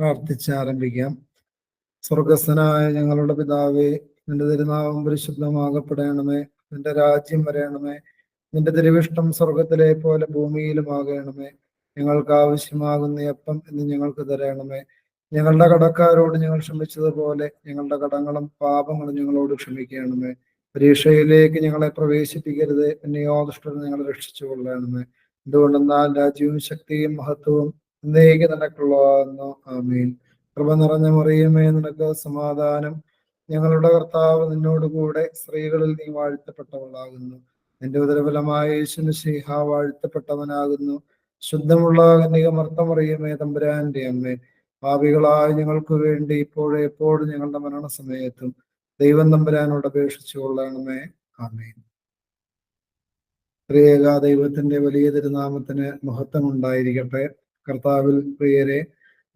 പ്രാർത്ഥിച്ചാരംഭിക്കാം. സ്വർഗസ്ഥനായ ഞങ്ങളുടെ പിതാവേ, നിന്റെ തിരുനാമം പരിശുദ്ധമാകപ്പെടണമേ. നിന്റെ രാജ്യം വരയണമേ. നിന്റെ തിരുവിഷ്ടം സ്വർഗത്തിലെ പോലെ ഭൂമിയിലുമാകണമേ. ഞങ്ങൾക്ക് ആവശ്യമാകുന്ന അപ്പം ഇന്ന് ഞങ്ങൾക്ക് തരണമേ. ഞങ്ങളുടെ കടക്കാരോട് ഞങ്ങൾ ക്ഷമിച്ചതുപോലെ ഞങ്ങളുടെ കടങ്ങളും പാപങ്ങളും ഞങ്ങളോട് ക്ഷമിക്കണമേ. പരീക്ഷയിലേക്ക് ഞങ്ങളെ പ്രവേശിപ്പിക്കരുത്, എന്നെയോ ദുഷ്ടൻ ഞങ്ങളെ രക്ഷിച്ചു കൊള്ളണമേ. എന്തുകൊണ്ടെന്നാൽ രാജ്യവും ശക്തിയും മഹത്വവും എന്നേക്ക് നിനക്കുള്ളതാകുന്നു. ആമീൻ. കൃപ നിറഞ്ഞ മറിയമേ, നിനക്ക് സമാധാനം. ഞങ്ങളുടെ കർത്താവ് നിന്നോട് കൂടെ സ്ത്രീകളിൽ നീ വാഴ്ത്തപ്പെട്ടവളാകുന്നു. നിന്റെ ഉദരഫലമായ യേശുമിശിഹ വാഴ്ത്തപ്പെട്ടവനാകുന്നു. ശുദ്ധമുള്ള കന്യകമർത്തമറിയമേ, തമ്പുരാന്റെ അമ്മേ, പാപികളായ ഞങ്ങൾക്ക് വേണ്ടി ഇപ്പോഴും എപ്പോഴും ഞങ്ങളുടെ മരണസമയത്തും ദൈവം തമ്പുരാനോട് അപേക്ഷിച്ചു കൊള്ളണമേ. ആമേൻ. ത്രിയേക ദൈവത്തിന്റെ വലിയ തിരുനാമത്തിന് മഹത്വം ഉണ്ടായിരിക്കട്ടെ. കർത്താവിൽ പ്രിയരെ,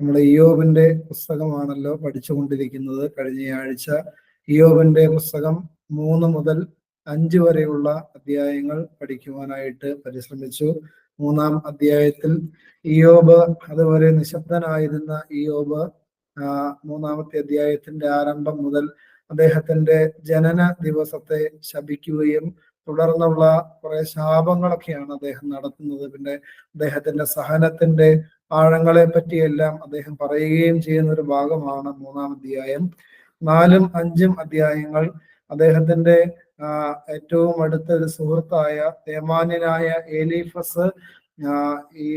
നമ്മുടെ ഇയ്യോബിന്റെ പുസ്തകമാണല്ലോ പഠിച്ചുകൊണ്ടിരിക്കുന്നത്. കഴിഞ്ഞയാഴ്ച ഇയ്യോബിന്റെ പുസ്തകം 3 മുതൽ 5 വരെയുള്ള അധ്യായങ്ങൾ പഠിക്കുവാനായിട്ട് പരിശ്രമിച്ചു. 3-ാം അധ്യായത്തിൽ ഇയ്യോബ്, അതുവരെ നിശബ്ദനായിരുന്ന ഇയ്യോബ്, 3-ാമത്തെ അധ്യായത്തിന്റെ ആരംഭം മുതൽ അദ്ദേഹത്തിന്റെ ജനന ദിവസത്തെ ശപിക്കുകയും തുടർന്നുള്ള കുറെ ശാപങ്ങളൊക്കെയാണ് അദ്ദേഹം നടത്തുന്നത്. പിന്നെ അദ്ദേഹത്തിന്റെ സഹനത്തിന്റെ ആഴങ്ങളെ പറ്റിയെല്ലാം അദ്ദേഹം പറയുകയും ചെയ്യുന്ന ഒരു ഭാഗമാണ് 3-ാം അധ്യായം. 4-ഉം 5-ഉം അധ്യായങ്ങൾ അദ്ദേഹത്തിന്റെ ഏറ്റവും അടുത്ത ഒരു സുഹൃത്തായ തേമാന്യനായ എലീഫസ് ഈ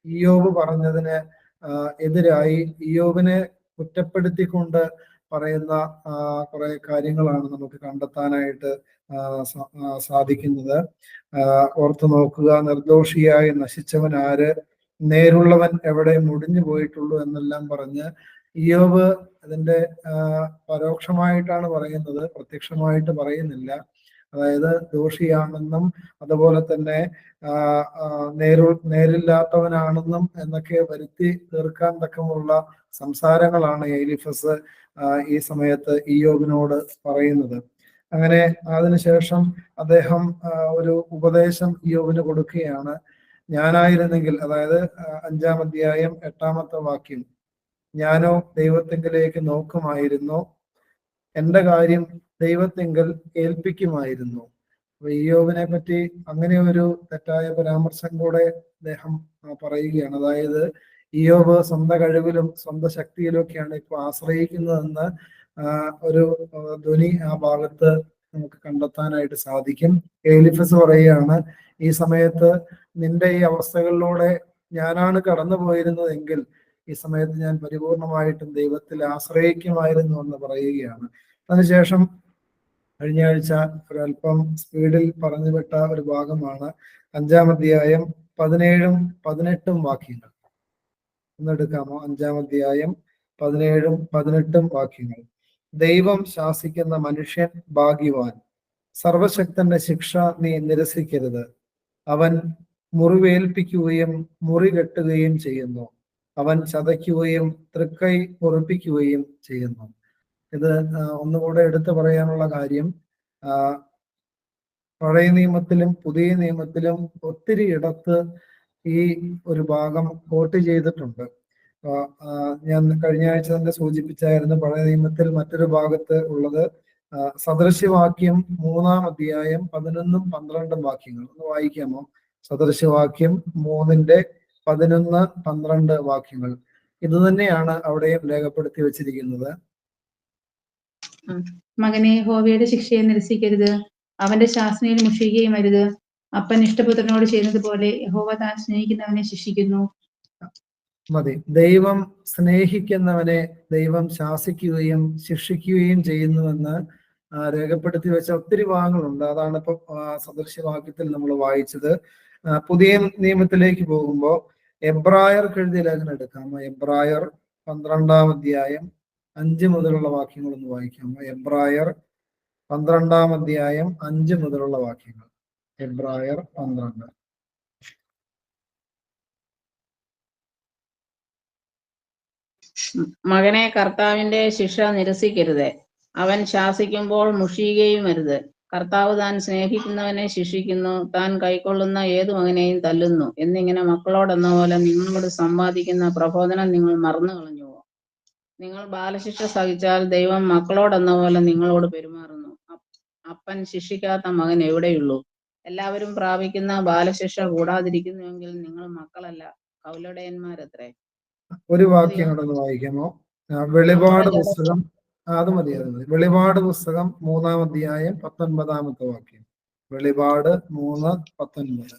ഇയ്യോബ് പറഞ്ഞതിന് എതിരായി ഇയ്യോബിനെ കുറ്റപ്പെടുത്തിക്കൊണ്ട് പറയുന്ന കുറെ കാര്യങ്ങളാണ് നമുക്ക് കണ്ടെത്താനായിട്ട് സാധിക്കുന്നത്. ഓർത്തു നോക്കുക, നിർദോഷിയായി നശിച്ചവൻ ആര്, നേരുള്ളവൻ എവിടെ മുടിഞ്ഞു പോയിട്ടുള്ളൂ എന്നെല്ലാം പറഞ്ഞ് ഇയ്യോബ് അതിന്റെ പരോക്ഷമായിട്ടാണ് പറയുന്നത്, പ്രത്യക്ഷമായിട്ട് പറയുന്നില്ല. അതായത് ദോഷിയാണെന്നും അതുപോലെ തന്നെ നേരില്ലാത്തവനാണെന്നും എന്നൊക്കെ വരുത്തി തീർക്കാൻ തക്കമുള്ള സംസാരങ്ങളാണ് എലീഫസ് ഈ സമയത്ത് ഇയ്യോബിനോട് പറയുന്നത്. അങ്ങനെ അതിനുശേഷം അദ്ദേഹം ഒരു ഉപദേശം ഇയ്യോബിന് കൊടുക്കുകയാണ്. ഞാനായിരുന്നെങ്കിൽ, അതായത് 5-ാം അധ്യായം 8-ാമത്തെ വാക്യം, ഞാനോ ദൈവത്തിങ്കലേക്ക് നോക്കുമായിരുന്നു, എന്റെ കാര്യം ദൈവത്തിങ്കൽ ഏൽപ്പിക്കുമായിരുന്നു. അപ്പൊ ഇയ്യോബിനെ പറ്റി അങ്ങനെ ഒരു തെറ്റായ പരാമർശം കൂടെ അദ്ദേഹം പറയുകയാണ്. അതായത് ഇയ്യോബ് സ്വന്തം കഴിവിലും സ്വന്തം ശക്തിയിലും ഒക്കെയാണ് ഇപ്പൊ ആശ്രയിക്കുന്നതെന്ന് ഒരു ധ്വനി ആ ഭാഗത്ത് നമുക്ക് കണ്ടെത്താനായിട്ട് സാധിക്കും. എലീഫസ് പറയുകയാണ്, ഈ സമയത്ത് നിന്റെ ഈ അവസ്ഥകളിലൂടെ ഞാനാണ് കടന്നു പോയിരുന്നതെങ്കിൽ ഈ സമയത്ത് ഞാൻ പരിപൂർണമായിട്ടും ദൈവത്തിൽ ആശ്രയിക്കുമായിരുന്നു എന്ന് പറയുകയാണ്. അതിനുശേഷം കഴിഞ്ഞ ആഴ്ച ഒരല്പം സ്പീഡിൽ പറഞ്ഞു വിട്ട ഒരു ഭാഗമാണ് 5-ാം അധ്യായം 17-ഉം 18-ഉം വാക്യങ്ങൾ. ഒന്നെടുക്കാമോ? 5-ാം അധ്യായം 17-ഉം 18-ഉം വാക്യങ്ങൾ. ദൈവം ശാസിക്കുന്ന മനുഷ്യൻ ഭാഗ്യവാൻ. സർവശക്തന്റെ ശിക്ഷ നീ നിരസിക്കരുത്. അവൻ മുറിവേൽപ്പിക്കുകയും മുറി കെട്ടുകയും ചെയ്യുന്നു. അവൻ ചതയ്ക്കുകയും തൃക്കൈ പൊറിപ്പിക്കുകയും ചെയ്യുന്നു. ഇത് ഒന്നുകൂടെ എടുത്തു പറയാനുള്ള കാര്യം, പഴയ നിയമത്തിലും പുതിയ നിയമത്തിലും ഒത്തിരി ഇടത്ത് ഈ ഒരു ഭാഗം കോട്ട് ചെയ്തിട്ടുണ്ട്. ഞാൻ കഴിഞ്ഞ ആഴ്ച തന്നെ സൂചിപ്പിച്ചായിരുന്നു. പഴയ നിയമത്തിൽ മറ്റൊരു ഭാഗത്ത് ഉള്ളത് സദൃശ്യവാക്യം 3-ാം അധ്യായം 11-ഉം 12-ഉം വാക്യങ്ങൾ. ഒന്ന് വായിക്കാമോ? സദൃശ്യവാക്യം 3-ന്റെ 11, 12 വാക്യങ്ങൾ. ഇത് തന്നെയാണ് അവിടെയും രേഖപ്പെടുത്തി വെച്ചിരിക്കുന്നത്. മകനെ, യഹോവയുടെ ശിക്ഷയെ നിരസിക്കരുത്, അവന്റെ ശാസനയിൽ മുഷിയുകയും അരുത്. അപ്പൻ ഇഷ്ടപുത്രനോട് ചെയ്യുന്നത് പോലെ യഹോവ താൻ സ്നേഹിക്കുന്നവനെ ശിക്ഷിക്കുന്നു. മതി. ദൈവം സ്നേഹിക്കുന്നവനെ ദൈവം ശാസിക്കുകയും ശിക്ഷിക്കുകയും ചെയ്യുന്നുവെന്ന് രേഖപ്പെടുത്തി വെച്ച ഒത്തിരി ഭാഗങ്ങളുണ്ട്. അതാണ് ഇപ്പൊ സദൃശ്യവാക്യത്തിൽ നമ്മൾ വായിച്ചത്. പുതിയ നിയമത്തിലേക്ക് പോകുമ്പോൾ എബ്രായർക്ക് എഴുതിയ ലേഖനം എടുക്കാമോ? എബ്രായർ 12-ാം അധ്യായം 5 മുതലുള്ള വാക്യങ്ങളൊന്ന് വായിക്കാമോ? എബ്രായർ 12-ാം അധ്യായം 5 മുതലുള്ള വാക്യങ്ങൾ. എബ്രായർ 12. മകനെ, കർത്താവിന്റെ ശിക്ഷ നിരസിക്കരുത്, അവൻ ശാസിക്കുമ്പോൾ മുഷിയുകയും അരുത്. കർത്താവ് താൻ സ്നേഹിക്കുന്നവനെ ശിക്ഷിക്കുന്നു, താൻ കൈക്കൊള്ളുന്ന ഏതു മകനെയും തല്ലുന്നു എന്നിങ്ങനെ മക്കളോടെന്ന പോലെ നിങ്ങളോട് സമ്പാദിക്കുന്ന പ്രബോധനം നിങ്ങൾ മറന്നു കളഞ്ഞുവോ? നിങ്ങൾ ബാലശിക്ഷ സഹിച്ചാൽ ദൈവം മക്കളോടെന്ന പോലെ നിങ്ങളോട് പെരുമാറുന്നു. അപ്പൻ ശിക്ഷിക്കാത്ത മകൻ എവിടെയുള്ളൂ? എല്ലാവരും പ്രാപിക്കുന്ന ബാലശിക്ഷ കൂടാതിരിക്കുന്നുവെങ്കിൽ നിങ്ങൾ മക്കളല്ല, കൗലടയന്മാരത്രേ. ഒരു വാക്യം കൂടെ ഒന്ന് വായിക്കാമോ? വെളിപാട് പുസ്തകം, അത് മതി. വെളിപാട് പുസ്തകം 3-ാം അധ്യായം 19-ാമത്തെ വാക്യം. വെളിപാട് 3:19.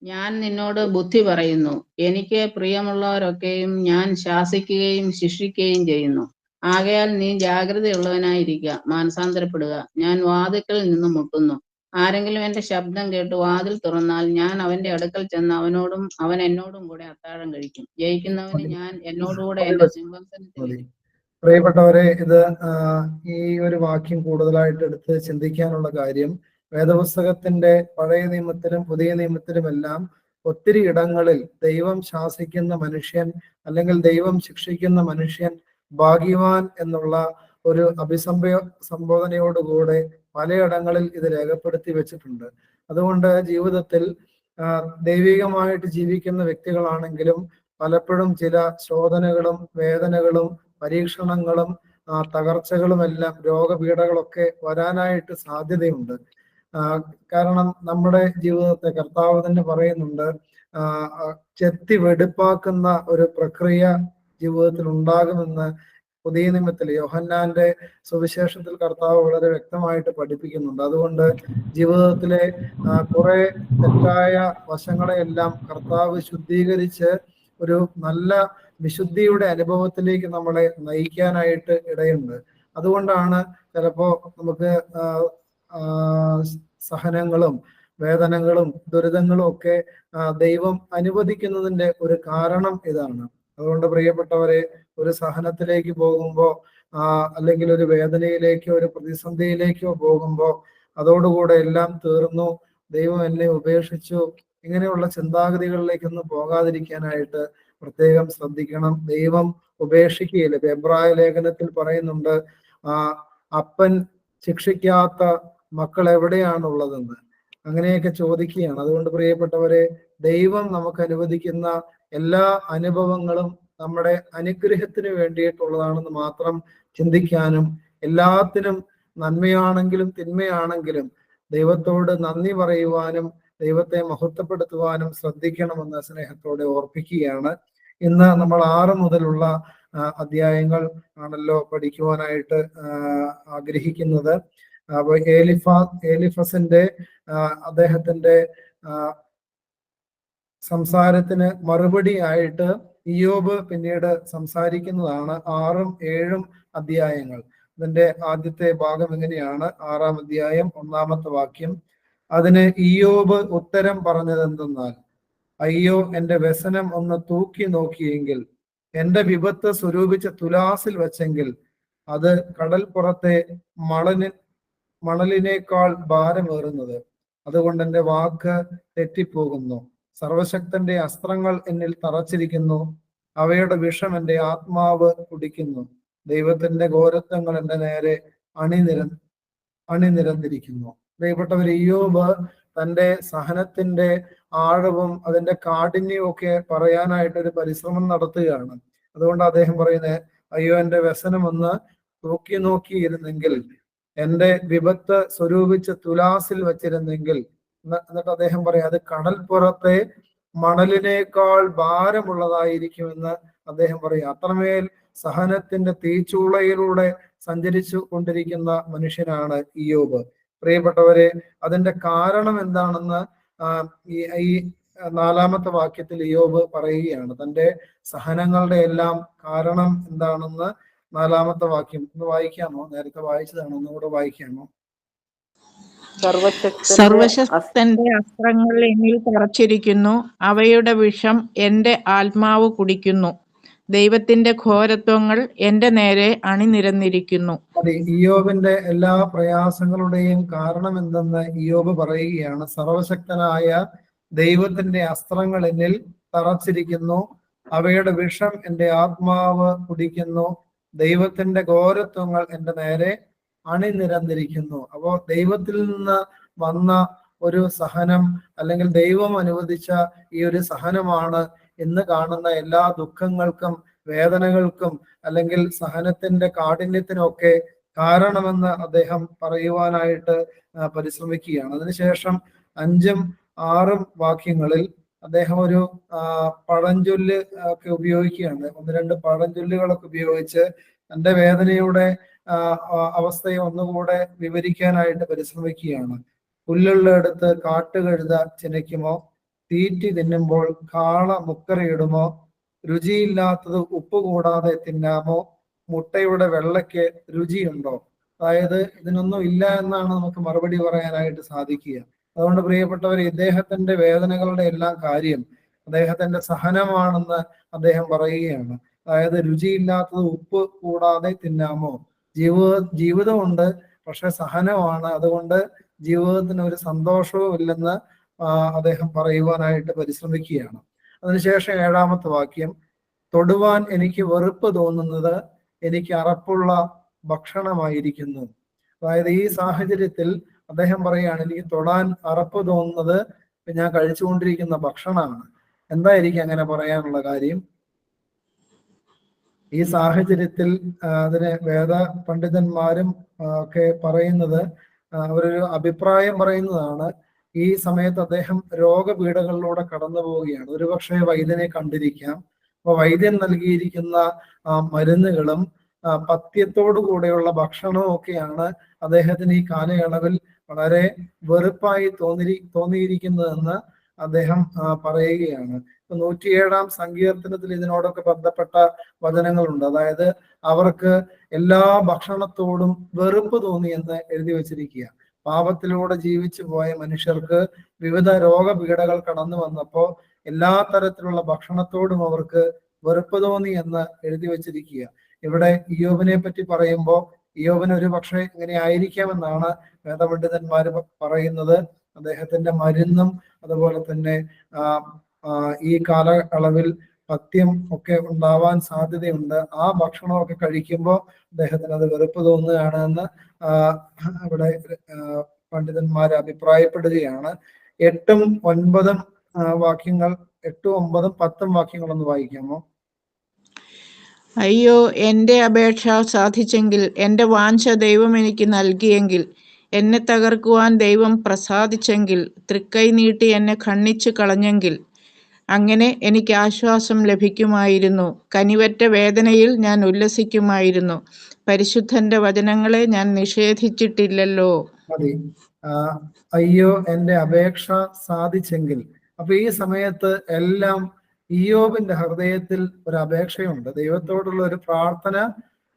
ഞാൻ നിന്നോട് ബുദ്ധി പറയുന്നു, എനിക്ക് പ്രിയമുള്ളവരൊക്കെയും ഞാൻ ശാസിക്കുകയും ശിക്ഷിക്കുകയും ചെയ്യുന്നു. ആകയാൽ നീ ജാഗ്രതയുള്ളവനായിരിക്കുക, മാനസാന്തരപ്പെടുക. ഞാൻ വാതിൽക്കൽ നിന്ന് മുട്ടുന്നു. ആരെങ്കിലും എന്റെ ശബ്ദം കേട്ട് വാതിൽ തുറന്നാൽ ഞാൻ അവന്റെ അടുക്കൽ ചെന്ന് അവനോടും അവൻ എന്നോടും കൂടെ അത്താഴം കഴിക്കും. ജയിക്കുന്നവന് ഞാൻ എന്നോടുകൂടെ എന്റെ സിംഹാസനത്തിൽ ഇരിക്കും. പ്രിയപ്പെട്ടവരെ, ഇത് ഈ ഒരു വാക്യം കൂടുതലായിട്ട് എടുത്ത് ചിന്തിക്കാനുള്ള കാര്യം, വേദപുസ്തകത്തിന്റെ പഴയ നിയമത്തിലും പുതിയ നിയമത്തിലുമെല്ലാം ഒത്തിരി ഇടങ്ങളിൽ ദൈവം ശാസിക്കുന്ന മനുഷ്യൻ അല്ലെങ്കിൽ ദൈവം ശിക്ഷിക്കുന്ന മനുഷ്യൻ ഭാഗ്യവാൻ എന്നുള്ള ഒരു സംബോധനയോടുകൂടെ പലയിടങ്ങളിൽ ഇത് രേഖപ്പെടുത്തി വെച്ചിട്ടുണ്ട്. അതുകൊണ്ട് ജീവിതത്തിൽ ദൈവികമായിട്ട് ജീവിക്കുന്ന വ്യക്തികളാണെങ്കിലും പലപ്പോഴും ചില ശോധനകളും വേദനകളും പരീക്ഷണങ്ങളും തകർച്ചകളുമെല്ലാം രോഗപീഠകളൊക്കെ വരാനായിട്ട് സാധ്യതയുണ്ട്. കാരണം നമ്മുടെ ജീവിതത്തെ കർത്താവ് തന്നെ പറയുന്നുണ്ട്, ചെത്തി വെടിപ്പാക്കുന്ന ഒരു പ്രക്രിയ ജീവിതത്തിൽ ഉണ്ടാകുമെന്ന് പുതിയ നിയമത്തിൽ യോഹന്നാന്റെ സുവിശേഷത്തിൽ കർത്താവ് വളരെ വ്യക്തമായിട്ട് പഠിപ്പിക്കുന്നുണ്ട്. അതുകൊണ്ട് ജീവിതത്തിലെ കുറെ തെറ്റായ വശങ്ങളെയെല്ലാം കർത്താവ് ശുദ്ധീകരിച്ച് ഒരു നല്ല വിശുദ്ധിയുടെ അനുഭവത്തിലേക്ക് നമ്മളെ നയിക്കാനായിട്ട് ഇടയുണ്ട്. അതുകൊണ്ടാണ് ചിലപ്പോ നമുക്ക് സഹനങ്ങളും വേദനകളും ദുരിതങ്ങളും ഒക്കെ ദൈവം അനുവദിക്കുന്നതിന്റെ ഒരു കാരണം ഇതാണ്. അതുകൊണ്ട് പ്രിയപ്പെട്ടവരെ, ഒരു സഹനത്തിലേക്ക് പോകുമ്പോൾ അല്ലെങ്കിൽ ഒരു വേദനയിലേക്കോ ഒരു പ്രതിസന്ധിയിലേക്കോ പോകുമ്പോൾ അതോടുകൂടെ എല്ലാം തീർന്നു, ദൈവം എന്നെ ഉപേക്ഷിച്ചു, ഇങ്ങനെയുള്ള ചിന്താഗതികളിലേക്കൊന്നും പോകാതിരിക്കാനായിട്ട് പ്രത്യേകം ശ്രദ്ധിക്കണം. ദൈവം ഉപേക്ഷിക്കുകയില്ല. എബ്രായ ലേഖനത്തിൽ പറയുന്നുണ്ട്, അപ്പൻ ശിക്ഷിക്കാത്ത മക്കൾ എവിടെയാണുള്ളതെന്ന്. അങ്ങനെയൊക്കെ ചോദിക്കുകയാണ്. അതുകൊണ്ട് പ്രിയപ്പെട്ടവരെ, ദൈവം നമുക്ക് അനുവദിക്കുന്ന എല്ലാ അനുഭവങ്ങളും നമ്മുടെ അനുഗ്രഹത്തിന് വേണ്ടിയിട്ടുള്ളതാണെന്ന് മാത്രം ചിന്തിക്കാനും എല്ലാത്തിനും നന്മയാണെങ്കിലും തിന്മയാണെങ്കിലും ദൈവത്തോട് നന്ദി പറയുവാനും ദൈവത്തെ മഹത്വപ്പെടുത്തുവാനും ശ്രദ്ധിക്കണമെന്ന് സ്നേഹത്തോടെ ഓർപ്പിക്കുകയാണ്. ഇന്ന് നമ്മൾ 6 മുതലുള്ള അധ്യായങ്ങൾ ആണല്ലോ പഠിക്കുവാനായിട്ട് ആഗ്രഹിക്കുന്നത്. അപ്പൊ ഏലിഫസിന്റെ അദ്ദേഹത്തിന്റെ സംസാരത്തിന് മറുപടി ആയിട്ട് ഇയ്യോബ് പിന്നീട് സംസാരിക്കുന്നതാണ് 6ഉം 7ഉം അധ്യായങ്ങൾ. അതിന്റെ ആദ്യത്തെ ഭാഗം എങ്ങനെയാണ്? 6-ാം അധ്യായം 1-ാമത്തെ വാക്യം. അതിന് ഇയ്യോബ് ഉത്തരം പറഞ്ഞതെന്തെന്നാൽ, അയ്യോ, എന്റെ വ്യസനം ഒന്ന് തൂക്കി നോക്കിയെങ്കിൽ, എന്റെ വിപത്ത് സ്വരൂപിച്ച തുലാസിൽ വെച്ചെങ്കിൽ, അത് കടൽപ്പുറത്തെ മണലിനേക്കാൾ ഭാരമേറുന്നത്. അതുകൊണ്ട് എന്റെ വാക്ക് തെറ്റിപ്പോകുന്നു. സർവശക്തന്റെ അസ്ത്രങ്ങൾ എന്നിൽ തറച്ചിരിക്കുന്നു. അവയുടെ വിഷം എന്റെ ആത്മാവ് കുടിക്കുന്നു. ദൈവത്തിന്റെ ഘോരത്വങ്ങൾ എന്റെ നേരെ അണിനിരന്നിരിക്കുന്നു. പ്രിയപ്പെട്ടവർ, ഇയ്യോബ് തന്റെ സഹനത്തിന്റെ ആഴവും അതിന്റെ കാഠിന്യവും ഒക്കെ പറയാനായിട്ട് ഒരു പരിശ്രമം നടത്തുകയാണ്. അതുകൊണ്ട് അദ്ദേഹം പറയുന്നത്, അയ്യോ, എന്റെ വ്യസനം ഒന്ന് നോക്കിയിരുന്നെങ്കിൽ, എന്റെ വിപത്ത് സ്വരൂപിച്ച് തുലാസിൽ വെച്ചിരുന്നെങ്കിൽ. എന്നിട്ട് അദ്ദേഹം പറയാം, അത് കടൽപ്പുറത്തെ മണലിനേക്കാൾ ഭാരമുള്ളതായിരിക്കുമെന്ന് അദ്ദേഹം പറയും. അത്രമേൽ സഹനത്തിന്റെ തീച്ചൂളയിലൂടെ സഞ്ചരിച്ചു കൊണ്ടിരിക്കുന്ന മനുഷ്യനാണ് ഇയ്യോബ്. പ്രിയപ്പെട്ടവരെ, അതിന്റെ കാരണം എന്താണെന്ന് ഈ 4-ാമത്തെ വാക്യത്തിൽ ഇയ്യോബ് പറയുകയാണ്. തന്റെ സഹനങ്ങളുടെ എല്ലാം കാരണം എന്താണെന്ന് 4-ാമത്തെ വാക്യം ഒന്ന് വായിക്കാമോ? നേരത്തെ വായിച്ചതാണ്, ഒന്നുകൂടെ വായിക്കാമോ? സർവശക്തന്റെ അസ്ത്രങ്ങൾ എന്നിൽ തറച്ചിരിക്കുന്നു. അവയുടെ വിഷം എന്റെ ആത്മാവ് കുടിക്കുന്നു. ദൈവത്തിന്റെ ഘോരത്വങ്ങൾ എന്റെ നേരെ അണിനിരന്നിരിക്കുന്നു. അതെ, ഇയ്യോബിന്റെ എല്ലാ പ്രയാസങ്ങളുടെയും കാരണം എന്തെന്ന് ഇയ്യോബ് പറയുകയാണ്. സർവശക്തനായ ദൈവത്തിന്റെ അസ്ത്രങ്ങൾ എന്നിൽ തറച്ചിരിക്കുന്നു. അവയുടെ വിഷം എന്റെ ആത്മാവ് കുടിക്കുന്നു. ദൈവത്തിന്റെ ഘോരത്വങ്ങൾ എന്റെ നേരെ അണിനിരന്നിരിക്കുന്നു. അപ്പോ ദൈവത്തിൽ നിന്ന് വന്ന ഒരു സഹനം, അല്ലെങ്കിൽ ദൈവം അനുവദിച്ച ഈ ഒരു സഹനമാണ് ഇന്ന് കാണുന്ന എല്ലാ ദുഃഖങ്ങൾക്കും വേദനകൾക്കും അല്ലെങ്കിൽ സഹനത്തിന്റെ കാഠിന്യത്തിനൊക്കെ കാരണമെന്ന് അദ്ദേഹം പറയുവാനായിട്ട് പരിശ്രമിക്കുകയാണ്. അതിനുശേഷം 5ഉം 6ഉം വാക്യങ്ങളിൽ അദ്ദേഹം ഒരു പഴഞ്ചൊല്ല് ഒക്കെ ഉപയോഗിക്കുകയാണ്. 1-2 പഴഞ്ചൊല്ലുകളൊക്കെ ഉപയോഗിച്ച് തന്റെ വേദനയുടെ അവസ്ഥയെ ഒന്നുകൂടെ വിവരിക്കാനായിട്ട് പരിശ്രമിക്കുകയാണ്. പുല്ലുള്ളിടത്ത് കാട്ടുകഴുത ചിനയ്ക്കുമോ, തീറ്റി തിന്നുമ്പോൾ കാള മുക്കറയിടുമോ, രുചിയില്ലാത്തത് ഉപ്പ് കൂടാതെ തിന്നാമോ, മുട്ടയുടെ വെള്ളയ്ക്ക് രുചിയുണ്ടോ? അതായത് ഇതിനൊന്നും ഇല്ല എന്നാണ് നമുക്ക് മറുപടി പറയാനായിട്ട് സാധിക്കുക. അതുകൊണ്ട് പ്രിയപ്പെട്ടവർ, ഇദ്ദേഹത്തിന്റെ വേദനകളുടെ എല്ലാം കാര്യം അദ്ദേഹത്തിന്റെ സഹനമാണെന്ന് അദ്ദേഹം പറയുകയാണ്. അതായത് രുചിയില്ലാത്തത് ഉപ്പ് കൂടാതെ തിന്നാമോ, ജീവിതമുണ്ട്, പക്ഷെ സഹനമാണ്, അതുകൊണ്ട് ജീവിതത്തിന് ഒരു സന്തോഷവും ഇല്ലെന്ന് അദ്ദേഹം പറയുവാനായിട്ട് പരിശ്രമിക്കുകയാണ്. അതിനുശേഷം 7ാമത്തെ വാക്യം, തൊടുവാൻ എനിക്ക് വെറുപ്പ് തോന്നുന്നത് എനിക്ക് അറപ്പുള്ള ഭക്ഷണമായിരിക്കുന്നു. അതായത് ഈ സാഹചര്യത്തിൽ അദ്ദേഹം പറയുകയാണ്, എനിക്ക് തൊടാൻ അറപ്പ് തോന്നുന്നത് ഞാൻ കഴിച്ചുകൊണ്ടിരിക്കുന്ന ഭക്ഷണമാണ്. എന്തായിരിക്കും അങ്ങനെ പറയാനുള്ള കാര്യം? ഈ സാഹചര്യത്തിൽ അതിന് വേദ പണ്ഡിതന്മാരും ഒക്കെ പറയുന്നത്, അവരൊരു അഭിപ്രായം പറയുന്നതാണ്, ഈ സമയത്ത് അദ്ദേഹം രോഗപീഠകളിലൂടെ കടന്നു പോവുകയാണ്. ഒരുപക്ഷെ വൈദ്യനെ കണ്ടിരിക്കാം. അപ്പൊ വൈദ്യൻ നൽകിയിരിക്കുന്ന മരുന്നുകളും പഥ്യത്തോടു കൂടെയുള്ള ഭക്ഷണവും ഒക്കെയാണ് അദ്ദേഹത്തിന് ഈ കാലയളവിൽ വളരെ വെറുപ്പായി തോന്നിയിരിക്കുന്നതെന്ന് അദ്ദേഹം പറയുകയാണ്. 107-ാം സങ്കീർത്തനത്തിൽ ഇതിനോടൊക്കെ ബന്ധപ്പെട്ട വചനങ്ങളുണ്ട്. അതായത് അവർക്ക് എല്ലാ ഭക്ഷണത്തോടും വെറുപ്പ് തോന്നി എന്ന് എഴുതി വച്ചിരിക്കുക. പാപത്തിലൂടെ ജീവിച്ചു പോയ മനുഷ്യർക്ക് വിവിധ രോഗപീഠകൾ കടന്നു വന്നപ്പോൾ എല്ലാ തരത്തിലുള്ള ഭക്ഷണത്തോടും അവർക്ക് വെറുപ്പ് തോന്നി എന്ന് എഴുതി വച്ചിരിക്കുക. ഇവിടെ ഇയ്യോബിനെ പറ്റി പറയുമ്പോൾ ഇയ്യോബിന് ഒരു പക്ഷേ ഇങ്ങനെ ആയിരിക്കാമെന്നാണ് വേദപണ്ഡിതന്മാർ പറയുന്നത്. അദ്ദേഹത്തിന്റെ മരുന്നും അതുപോലെ തന്നെ ഈ കാലയളവിൽ പഥ്യം ഒക്കെ ഉണ്ടാവാൻ സാധ്യതയുണ്ട്. ആ ഭക്ഷണമൊക്കെ കഴിക്കുമ്പോൾ അദ്ദേഹത്തിന് അത് വെറുപ്പ് തോന്നുകയാണ് എന്ന് ഇവിടെ പണ്ഡിതന്മാർ അഭിപ്രായപ്പെടുകയാണ്. 8ഉം 9ഉം വാക്യങ്ങൾ, 8ഉം 9ഉം 10ഉം വാക്യങ്ങളൊന്ന് വായിക്കാമോ? അയ്യോ, എന്റെ അപേക്ഷ സാധിച്ചെങ്കിൽ, എന്റെ വാഞ്ച ദൈവം എനിക്ക് നൽകിയെങ്കിൽ, എന്നെ തകർക്കുവാൻ ദൈവം പ്രസാദിച്ചെങ്കിൽ, തൃക്കൈ നീട്ടി എന്നെ ഖണ്ഡിച്ചു കളഞ്ഞെങ്കിൽ, അങ്ങനെ എനിക്ക് ആശ്വാസം ലഭിക്കുമായിരുന്നു. കനിവറ്റ വേദനയിൽ ഞാൻ ഉല്ലസിക്കുമായിരുന്നു. പരിശുദ്ധന്റെ വചനങ്ങളെ ഞാൻ നിഷേധിച്ചിട്ടില്ലല്ലോ. മതി. അയ്യോ, എന്റെ അപേക്ഷ സാധിച്ചെങ്കിൽ. അപ്പൊ ഈ സമയത്ത് എല്ലാം ഇയ്യോബിന്റെ ഹൃദയത്തിൽ ഒരു അപേക്ഷയുണ്ട്, ദൈവത്തോടുള്ള ഒരു പ്രാർത്ഥന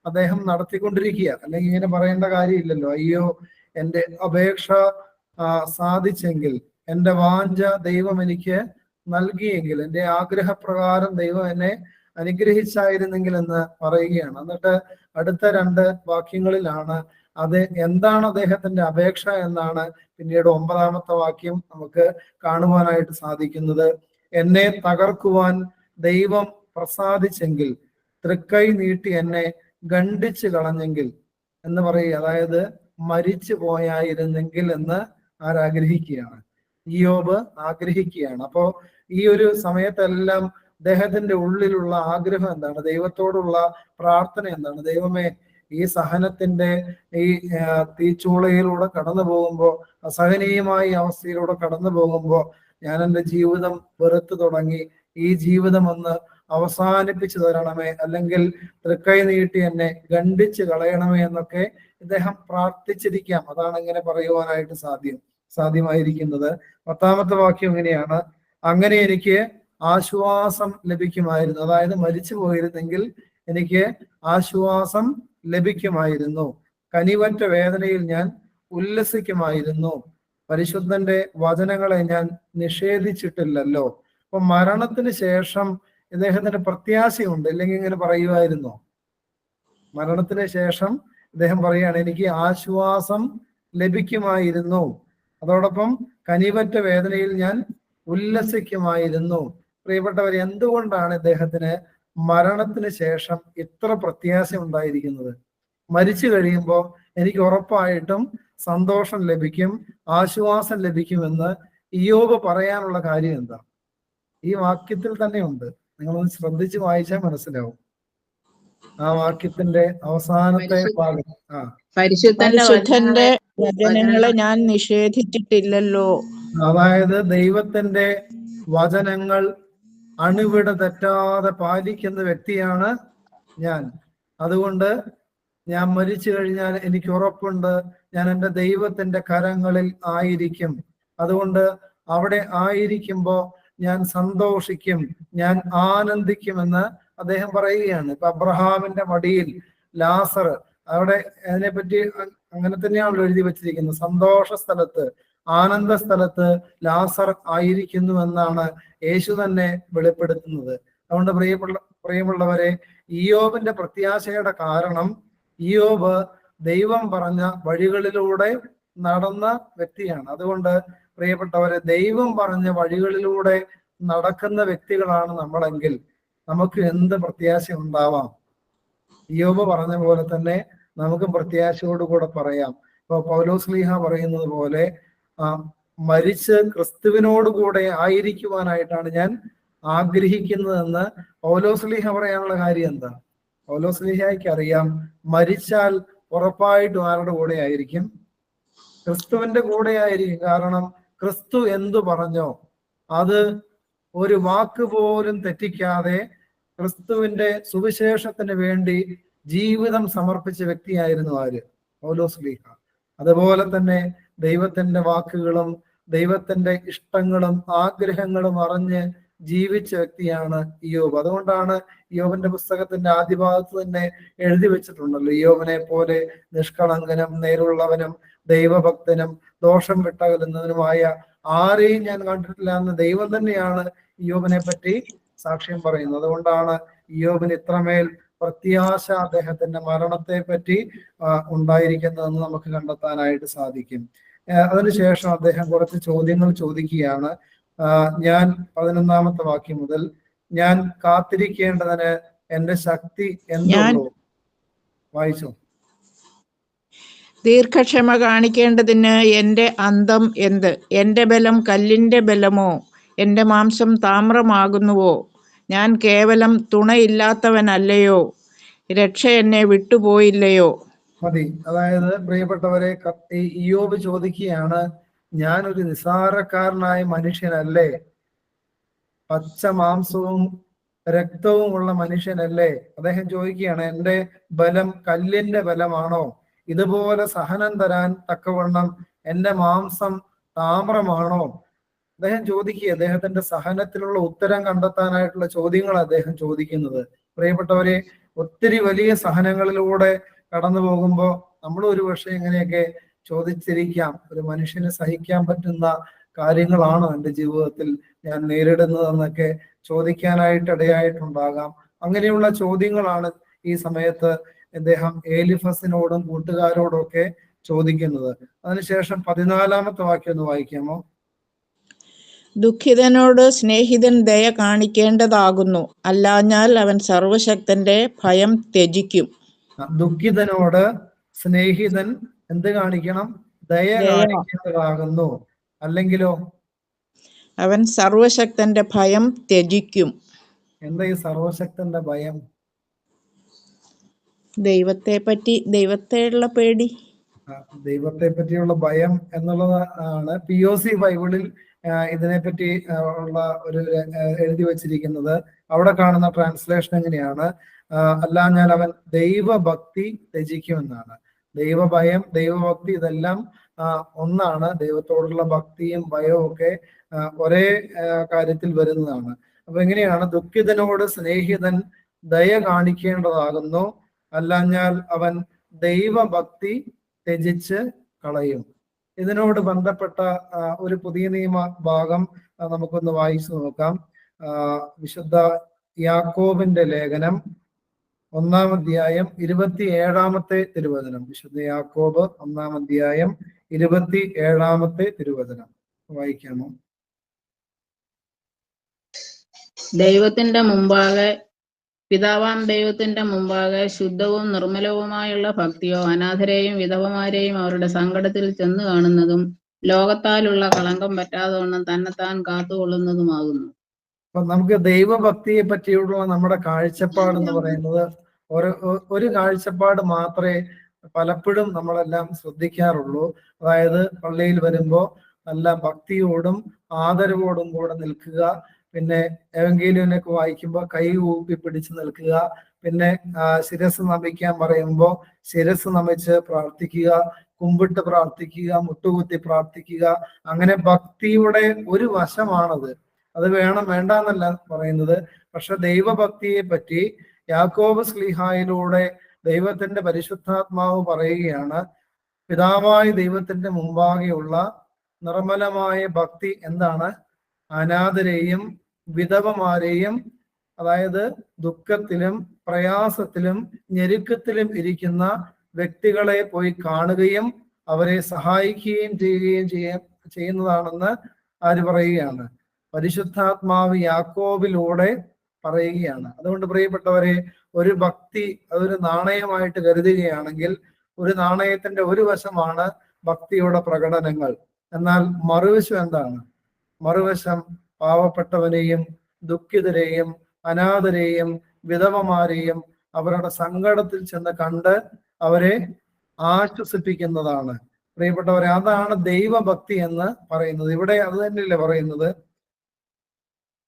അദ്ദേഹം നടത്തിക്കൊണ്ടിരിക്കുക. അല്ലെങ്കിൽ ഇങ്ങനെ പറയേണ്ട കാര്യമില്ലല്ലോ. അയ്യോ, എന്റെ അപേക്ഷ സാധിച്ചെങ്കിൽ, എന്റെ വാഞ്ച ദൈവം എനിക്ക് നൽകിയെങ്കിൽ, എന്റെ ആഗ്രഹപ്രകാരം ദൈവം എന്നെ അനുഗ്രഹിച്ചായിരുന്നെങ്കിൽ എന്ന് പറയുകയാണ്. എന്നിട്ട് അടുത്ത 2 വാക്യങ്ങളിലാണ് അത് എന്താണ് അദ്ദേഹത്തിന്റെ അപേക്ഷ എന്നാണ് പിന്നീട് 9ാമത്തെ വാക്യം നമുക്ക് കാണുവാനായിട്ട് സാധിക്കുന്നത്. എന്നെ തകർക്കുവാൻ ദൈവം പ്രസാദിച്ചെങ്കിൽ, തൃക്കൈ നീട്ടി എന്നെ ഖണ്ഡിച്ചു കളഞ്ഞെങ്കിൽ എന്ന് പറയുക. അതായത് മരിച്ചു പോയായിരുന്നെങ്കിൽ എന്ന് ആരാഗ്രഹിക്കുകയാണ്? ഇയ്യോബ് ആഗ്രഹിക്കുകയാണ്. അപ്പോ ഈ ഒരു സമയത്തെല്ലാം അദ്ദേഹത്തിന്റെ ഉള്ളിലുള്ള ആഗ്രഹം എന്താണ്? ദൈവത്തോടുള്ള പ്രാർത്ഥന എന്താണ്? ദൈവമേ, ഈ സഹനത്തിന്റെ ഈ തീച്ചൂളയിലൂടെ കടന്നു പോകുമ്പോൾ, അസഹനീയമായ അവസ്ഥയിലൂടെ കടന്നു പോകുമ്പോൾ ഞാൻ എൻ്റെ ജീവിതം വെറുത്തു തുടങ്ങി. ഈ ജീവിതം ഒന്ന് അവസാനിപ്പിച്ചു തരണമേ, അല്ലെങ്കിൽ തൃക്കൈ നീട്ടി എന്നെ ഖണ്ഡിച്ച് കളയണമേ എന്നൊക്കെ ഇദ്ദേഹം പ്രാർത്ഥിച്ചിരിക്കാം. അതാണ് ഇങ്ങനെ പറയുവാനായിട്ട് സാധ്യമായിരിക്കുന്നത്. 10ാമത്തെ വാക്യം ഇങ്ങനെയാണ്, അങ്ങനെ എനിക്ക് ആശ്വാസം ലഭിക്കുമായിരുന്നു. അതായത് മരിച്ചു പോയിരുന്നെങ്കിൽ എനിക്ക് ആശ്വാസം ലഭിക്കുമായിരുന്നു. കനിവറ്റ വേദനയിൽ ഞാൻ ഉല്ലസിക്കുമായിരുന്നു. പരിശുദ്ധന്റെ വചനങ്ങളെ ഞാൻ നിഷേധിച്ചിട്ടില്ലല്ലോ. അപ്പൊ മരണത്തിന് ശേഷം ഇദ്ദേഹത്തിന് പ്രത്യാശയുണ്ട്. ഇല്ലെങ്കിൽ ഇങ്ങനെ പറയുമായിരുന്നോ? മരണത്തിന് ശേഷം ഇദ്ദേഹം പറയുകയാണ്, എനിക്ക് ആശ്വാസം ലഭിക്കുമായിരുന്നു. അതോടൊപ്പം കനിവറ്റ വേദനയിൽ ഞാൻ ഉല്ലസിക്കുമായിരുന്നു. പ്രിയപ്പെട്ടവർ, എന്തുകൊണ്ടാണ് ഇദ്ദേഹത്തിന് മരണത്തിന് ശേഷം ഇത്ര പ്രത്യാശ ഉണ്ടായിരിക്കുന്നത്? മരിച്ചു കഴിയുമ്പോൾ എനിക്ക് ഉറപ്പായിട്ടും ദൈവം സന്തോഷം ലഭിക്കും, ആശ്വാസം ലഭിക്കുമെന്ന് ഇയ്യോബ് പറയാനുള്ള കാര്യം എന്താ? ഈ വാക്യത്തിൽ തന്നെ ഉണ്ട്. നിങ്ങളൊന്ന് ശ്രദ്ധിച്ച് വായിച്ചാൽ മനസ്സിലാവും. ആ വാക്യത്തിന്റെ അവസാനത്തെ ഭാഗം. പരിശുദ്ധന്റെ പരിശുദ്ധന്റെ വചനങ്ങളെ ഞാൻ നിഷേധിച്ചിട്ടില്ലല്ലോ. അതായത് ദൈവത്തിന്റെ വചനങ്ങൾ അണുവിട തെറ്റാതെ പാലിക്കുന്ന വ്യക്തിയാണ് ഞാൻ. അതുകൊണ്ട് ഞാൻ മരിച്ചു കഴിഞ്ഞാൽ എനിക്ക് ഉറപ്പുണ്ട്, ഞാൻ എൻ്റെ ദൈവത്തിന്റെ കരങ്ങളിൽ ആയിരിക്കും. അതുകൊണ്ട് അവിടെ ആയിരിക്കുമ്പോൾ ഞാൻ സന്തോഷിക്കും, ഞാൻ ആനന്ദിക്കുമെന്ന് അദ്ദേഹം പറയുകയാണ്. ഇപ്പൊ അബ്രഹാമിന്റെ മടിയിൽ ലാസർ, അവിടെ അതിനെപ്പറ്റി അങ്ങനെ തന്നെയാണല്ലോ എഴുതി വെച്ചിരിക്കുന്നത്. സന്തോഷ സ്ഥലത്ത്, ആനന്ദ സ്ഥലത്ത് ലാസർ ആയിരിക്കുന്നുവെന്നാണ് യേശു തന്നെ വെളിപ്പെടുത്തുന്നത്. അതുകൊണ്ട് പ്രിയമുള്ളവരെ, ഇയ്യോബിന്റെ പ്രത്യാശയുടെ കാരണം ഇയ്യോബ് ദൈവം പറഞ്ഞ വഴികളിലൂടെ നടന്ന വ്യക്തിയാണ്. അതുകൊണ്ട് പ്രിയപ്പെട്ടവരെ, ദൈവം പറഞ്ഞ വഴികളിലൂടെ നടക്കുന്ന വ്യക്തികളാണ് നമ്മളെങ്കിൽ നമുക്ക് എന്ത് പ്രത്യാശ ഉണ്ടാവാം? ഇയ്യോബ് പറഞ്ഞ പോലെ തന്നെ നമുക്ക് പ്രത്യാശയോടുകൂടെ പറയാം. ഇപ്പൊ പൗലോസ്ലീഹ പറയുന്നത് പോലെ മരിച്ച് ക്രിസ്തുവിനോടുകൂടെ ആയിരിക്കുവാനായിട്ടാണ് ഞാൻ ആഗ്രഹിക്കുന്നതെന്ന് പൗലോസ്ലീഹ പറയാനുള്ള കാര്യം എന്താ? പൗലോസ്ലീഹയ്ക്ക് അറിയാം, മരിച്ചാൽ ഉറപ്പായിട്ടും ആരുടെ കൂടെ ആയിരിക്കും? ക്രിസ്തുവിന്റെ കൂടെ ആയിരിക്കും. കാരണം ക്രിസ്തു എന്തു പറഞ്ഞോ അത് ഒരു വാക്ക് പോലും തെറ്റിക്കാതെ ക്രിസ്തുവിന്റെ സുവിശേഷത്തിന് വേണ്ടി ജീവിതം സമർപ്പിച്ച വ്യക്തിയായിരുന്നു ആര്? പൗലോസ്ലീഹ. അതുപോലെ തന്നെ ദൈവത്തിന്റെ വാക്കുകളും ദൈവത്തിന്റെ ഇഷ്ടങ്ങളും ആഗ്രഹങ്ങളും അറിഞ്ഞ് ജീവിച്ച വ്യക്തിയാണ് ഇയ്യോബ്. അതുകൊണ്ടാണ് ഇയ്യോബിന്റെ പുസ്തകത്തിന്റെ ആദ്യ ഭാഗത്ത് തന്നെ എഴുതി വെച്ചിട്ടുണ്ടല്ലോ, ഇയ്യോബിനെ പോലെ നിഷ്കളങ്കനും നേരുള്ളവനും ദൈവഭക്തനും ദോഷം വിട്ടകലുന്നതിനുമായ ആരെയും ഞാൻ കണ്ടിട്ടില്ല എന്ന് ദൈവം തന്നെയാണ് ഇയ്യോബിനെ പറ്റി സാക്ഷ്യം പറയുന്നത്. അതുകൊണ്ടാണ് ഇയ്യോബിന് ഇത്രമേൽ പ്രത്യാശ അദ്ദേഹത്തിന്റെ മരണത്തെ പറ്റി ഉണ്ടായിരിക്കുന്നതെന്ന് നമുക്ക് കണ്ടെത്താനായിട്ട് സാധിക്കും. അതിനുശേഷം അദ്ദേഹം കുറച്ച് ചോദ്യങ്ങൾ ചോദിക്കുകയാണ്. ഞാൻ 11-ാമത്തെ വാക്യം മുതൽ, ഞാൻ കാത്തിരിക്കേണ്ടതിന് എന്റെ ശക്തി എന്തുള്ളൂ? വായിച്ചോ. ദീർഘക്ഷമ കാണിക്കേണ്ടതിന് എന്റെ അന്തം എന്ത്? എന്റെ ബലം കല്ലിന്റെ ബലമോ? എന്റെ മാംസം താമ്രമാകുന്നുവോ? ഞാൻ കേവലം തുണയില്ലാത്തവനല്ലയോ? രക്ഷ എന്നെ വിട്ടുപോയില്ലയോ? മതി. അതായത് പ്രിയപ്പെട്ടവരെ, ഇയ്യോബ് ചോദിക്കുകയാണ്, ഞാനൊരു നിസ്സാരക്കാരനായ മനുഷ്യനല്ലേ? പച്ച മാംസവും രക്തവും ഉള്ള മനുഷ്യനല്ലേ? അദ്ദേഹം ചോദിക്കുകയാണ്, എന്റെ ബലം കല്ലിന്റെ ബലമാണോ? ഇതുപോലെ സഹനം തരാൻ തക്കവണ്ണം എന്റെ മാംസം താമ്രമാണോ? അദ്ദേഹം ചോദിക്കുക. അദ്ദേഹത്തിന്റെ സഹനത്തിലുള്ള ഉത്തരം കണ്ടെത്താനായിട്ടുള്ള ചോദ്യങ്ങൾ അദ്ദേഹം ചോദിക്കുന്നത്. പ്രിയപ്പെട്ടവരെ, ഒത്തിരി വലിയ സഹനങ്ങളിലൂടെ കടന്നു പോകുമ്പോൾ നമ്മൾ ഒരു പക്ഷേ ഇങ്ങനെയൊക്കെ ചോദിച്ചിരിക്കാം, ഒരു മനുഷ്യന് സഹിക്കാൻ പറ്റുന്ന കാര്യങ്ങളാണോ എൻ്റെ ജീവിതത്തിൽ ഞാൻ നേരിടുന്നതെന്നൊക്കെ ചോദിക്കാനായിട്ട് ഇടയായിട്ടുണ്ടാകാം. അങ്ങനെയുള്ള ചോദ്യങ്ങളാണ് ഈ സമയത്ത് അദ്ദേഹം ഏലിഫസിനോടും കൂട്ടുകാരോടും ഒക്കെ ചോദിക്കുന്നത്. അതിനുശേഷം 14-ാമത്തെ വാക്യം ഒന്ന് വായിക്കാമോ? ദുഃഖിതനോട് സ്നേഹിതൻ ദയ കാണിക്കേണ്ടതാകുന്നു, അല്ലാഞ്ഞാൽ അവൻ സർവശക്തന്റെ ഭയം ത്യജിക്കും. ദുഃഖിതനോട് സ്നേഹിതൻ എന്ത് കാണിക്കണം? ദയ കാണിക്കേണ്ടതാകുന്നു, അല്ലെങ്കിലോ അവൻ സർവശക്തന്റെ ഭയം ത്യജിക്കും. എന്താ ഈ സർവശക്തന്റെ ഭയം? ദൈവത്തെയുള്ള പേടി. ദൈവത്തെ പറ്റിയുള്ള ഭയം എന്നുള്ളതാണ് POC ബൈബിളിൽ ഇതിനെപ്പറ്റി ഉള്ള ഒരു എഴുതി വച്ചിരിക്കുന്നത്. അവിടെ കാണുന്ന ട്രാൻസ്ലേഷൻ എങ്ങനെയാണ്? അല്ലാഞ്ഞാൽ അവൻ ദൈവഭക്തി ത്യജിക്കുമെന്നാണ്. ദൈവഭയം, ദൈവഭക്തി ഇതെല്ലാം ഒന്നാണ്. ദൈവത്തോടുള്ള ഭക്തിയും ഭയവും ഒക്കെ ഒരേ കാര്യത്തിൽ വരുന്നതാണ്. അപ്പൊ എങ്ങനെയാണ്? ദുഃഖിതനോട് സ്നേഹിതൻ ദയ കാണിക്കേണ്ടതാകുന്നു, അല്ലാഞ്ഞാൽ അവൻ ദൈവഭക്തി ത്യജിച്ച് കളയും. ഇതിനോട് ബന്ധപ്പെട്ട ഒരു പുതിയ നിയമ ഭാഗം നമുക്കൊന്ന് വായിച്ചു നോക്കാം. വിശുദ്ധ യാക്കോബിന്റെ ലേഖനം 1-ാം അധ്യായം 27-ാമത്തെ തിരുവചനം. വിശുദ്ധ യാക്കോബ് 1-ാം അധ്യായം 27-ാമത്തെ തിരുവചനം വായിക്കാമോ? ദൈവത്തിന്റെ മുമ്പാകെ പിതാവാം ദൈവത്തിന്റെ മുമ്പാകെ ശുദ്ധവും നിർമ്മലവുമായുള്ള ഭക്തിയോ അനാഥരെയും വിധവമാരെയും അവരുടെ സങ്കടത്തിൽ ചെന്ന് കാണുന്നതും ലോകത്താലുള്ള കളങ്കം പറ്റാതവണ്ണം തന്നെത്താൻ കാത്തുകൊള്ളുന്നതുമാകുന്നു. അപ്പൊ നമുക്ക് ദൈവഭക്തിയെ പറ്റിയുള്ള നമ്മുടെ കാഴ്ചപ്പാട് എന്ന് പറയുന്നത് ഒരു കാഴ്ചപ്പാട് മാത്രമേ പലപ്പോഴും നമ്മളെല്ലാം ശ്രദ്ധിക്കാറുള്ളൂ. അതായത് പള്ളിയിൽ വരുമ്പോ നല്ല ഭക്തിയോടും ആദരവോടും കൂടെ നിൽക്കുക, പിന്നെ എവങ്കേലിയനൊക്കെ വായിക്കുമ്പോൾ കൈ ഊപ്പി പിടിച്ച് നിൽക്കുക, പിന്നെ ശിരസ് നമിക്കാൻ പറയുമ്പോൾ ശിരസ് നമിച്ച് പ്രാർത്ഥിക്കുക, കുമ്പിട്ട് പ്രാർത്ഥിക്കുക, മുട്ടുകുത്തി പ്രാർത്ഥിക്കുക. അങ്ങനെ ഭക്തിയുടെ ഒരു വശമാണത്. അത് വേണ്ട എന്നല്ല പറയുന്നത്. പക്ഷെ ദൈവഭക്തിയെ പറ്റി യാക്കോബ് ശ്ലീഹായിലൂടെ ദൈവത്തിന്റെ പരിശുദ്ധാത്മാവ് പറയുകയാണ്, പിതാവായ ദൈവത്തിന്റെ മുമ്പാകെയുള്ള നിർമ്മലമായ ഭക്തി എന്താണ്? അനാഥരെയും വിധവമാരെയും, അതായത് ദുഃഖത്തിലും പ്രയാസത്തിലും ഞെരുക്കത്തിലും ഇരിക്കുന്ന വ്യക്തികളെ പോയി കാണുകയും അവരെ സഹായിക്കുകയും ചെയ്യുന്നതാണെന്ന് ആര് പറയുകയാണ്? പരിശുദ്ധാത്മാവ് യാക്കോബിലൂടെ പറയുകയാണ്. അതുകൊണ്ട് പ്രിയപ്പെട്ടവരെ, ഒരു ഭക്തി അതൊരു നാണയമായിട്ട് കരുതുകയാണെങ്കിൽ ഒരു നാണയത്തിന്റെ ഒരു വശമാണ് ഭക്തിയുടെ പ്രകടനങ്ങൾ. എന്നാൽ മറുവശം എന്താണ്? മറുവശം പാവപ്പെട്ടവരെയും ദുഃഖിതരെയും അനാഥരെയും വിധവമാരെയും അവരുടെ സങ്കടത്തിൽ ചെന്ന് കണ്ട് അവരെ ആശ്വസിപ്പിക്കുന്നതാണ്. പ്രിയപ്പെട്ടവരെ, അതാണ് ദൈവഭക്തി എന്ന് പറയുന്നത്. ഇവിടെ അത് തന്നെയല്ലേ പറയുന്നത്?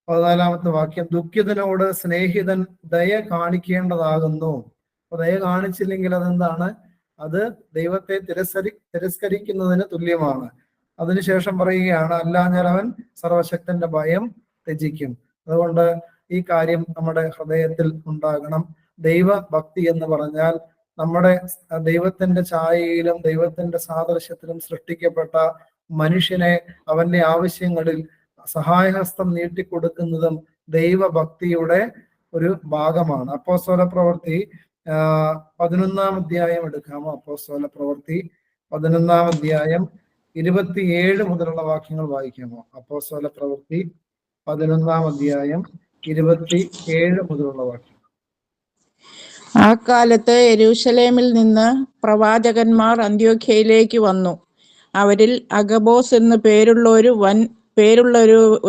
14-ാമത്തെ വാക്യം, ദുഃഖിതനോട് സ്നേഹിതൻ ദയ കാണിക്കേണ്ടതാകുന്നു. അപ്പൊ ദയ കാണിച്ചില്ലെങ്കിൽ അതെന്താണ്? അത് ദൈവത്തെ തിരസ്കരിക്കുന്നതിന് തുല്യമാണ്. അതിനുശേഷം പറയുകയാണ്, അല്ലാഞ്ഞാൽ അവൻ സർവശക്തന്റെ ഭയം ത്യജിക്കും. അതുകൊണ്ട് ഈ കാര്യം നമ്മുടെ ഹൃദയത്തിൽ ഉണ്ടാകണം. ദൈവഭക്തി എന്ന് പറഞ്ഞാൽ നമ്മുടെ ദൈവത്തിന്റെ ഛായയിലും ദൈവത്തിന്റെ സാദൃശ്യത്തിലും സൃഷ്ടിക്കപ്പെട്ട മനുഷ്യനെ അവന്റെ ആവശ്യങ്ങളിൽ സഹായഹസ്തം നീട്ടിക്കൊടുക്കുന്നതും ദൈവഭക്തിയുടെ ഒരു ഭാഗമാണ്. അപ്പോസ്തല പ്രവൃത്തി 11-ാം അധ്യായം എടുക്കാമോ? അപ്പോസ്തല പ്രവൃത്തി 11-ാം അധ്യായം 27 മുതലുള്ള വാക്യങ്ങൾ വായിക്കാമോ? അപ്പോസ്തല പ്രവൃത്തി 11-ാം അധ്യായം 27 മുതലുള്ള വാക്യം. ആ കാലത്ത് യെരൂശലേമിൽ നിന്ന് പ്രവാചകന്മാർ അന്ത്യോഖ്യയിലേക്ക് വന്നു. അവരിൽ അഗബോസ് എന്ന്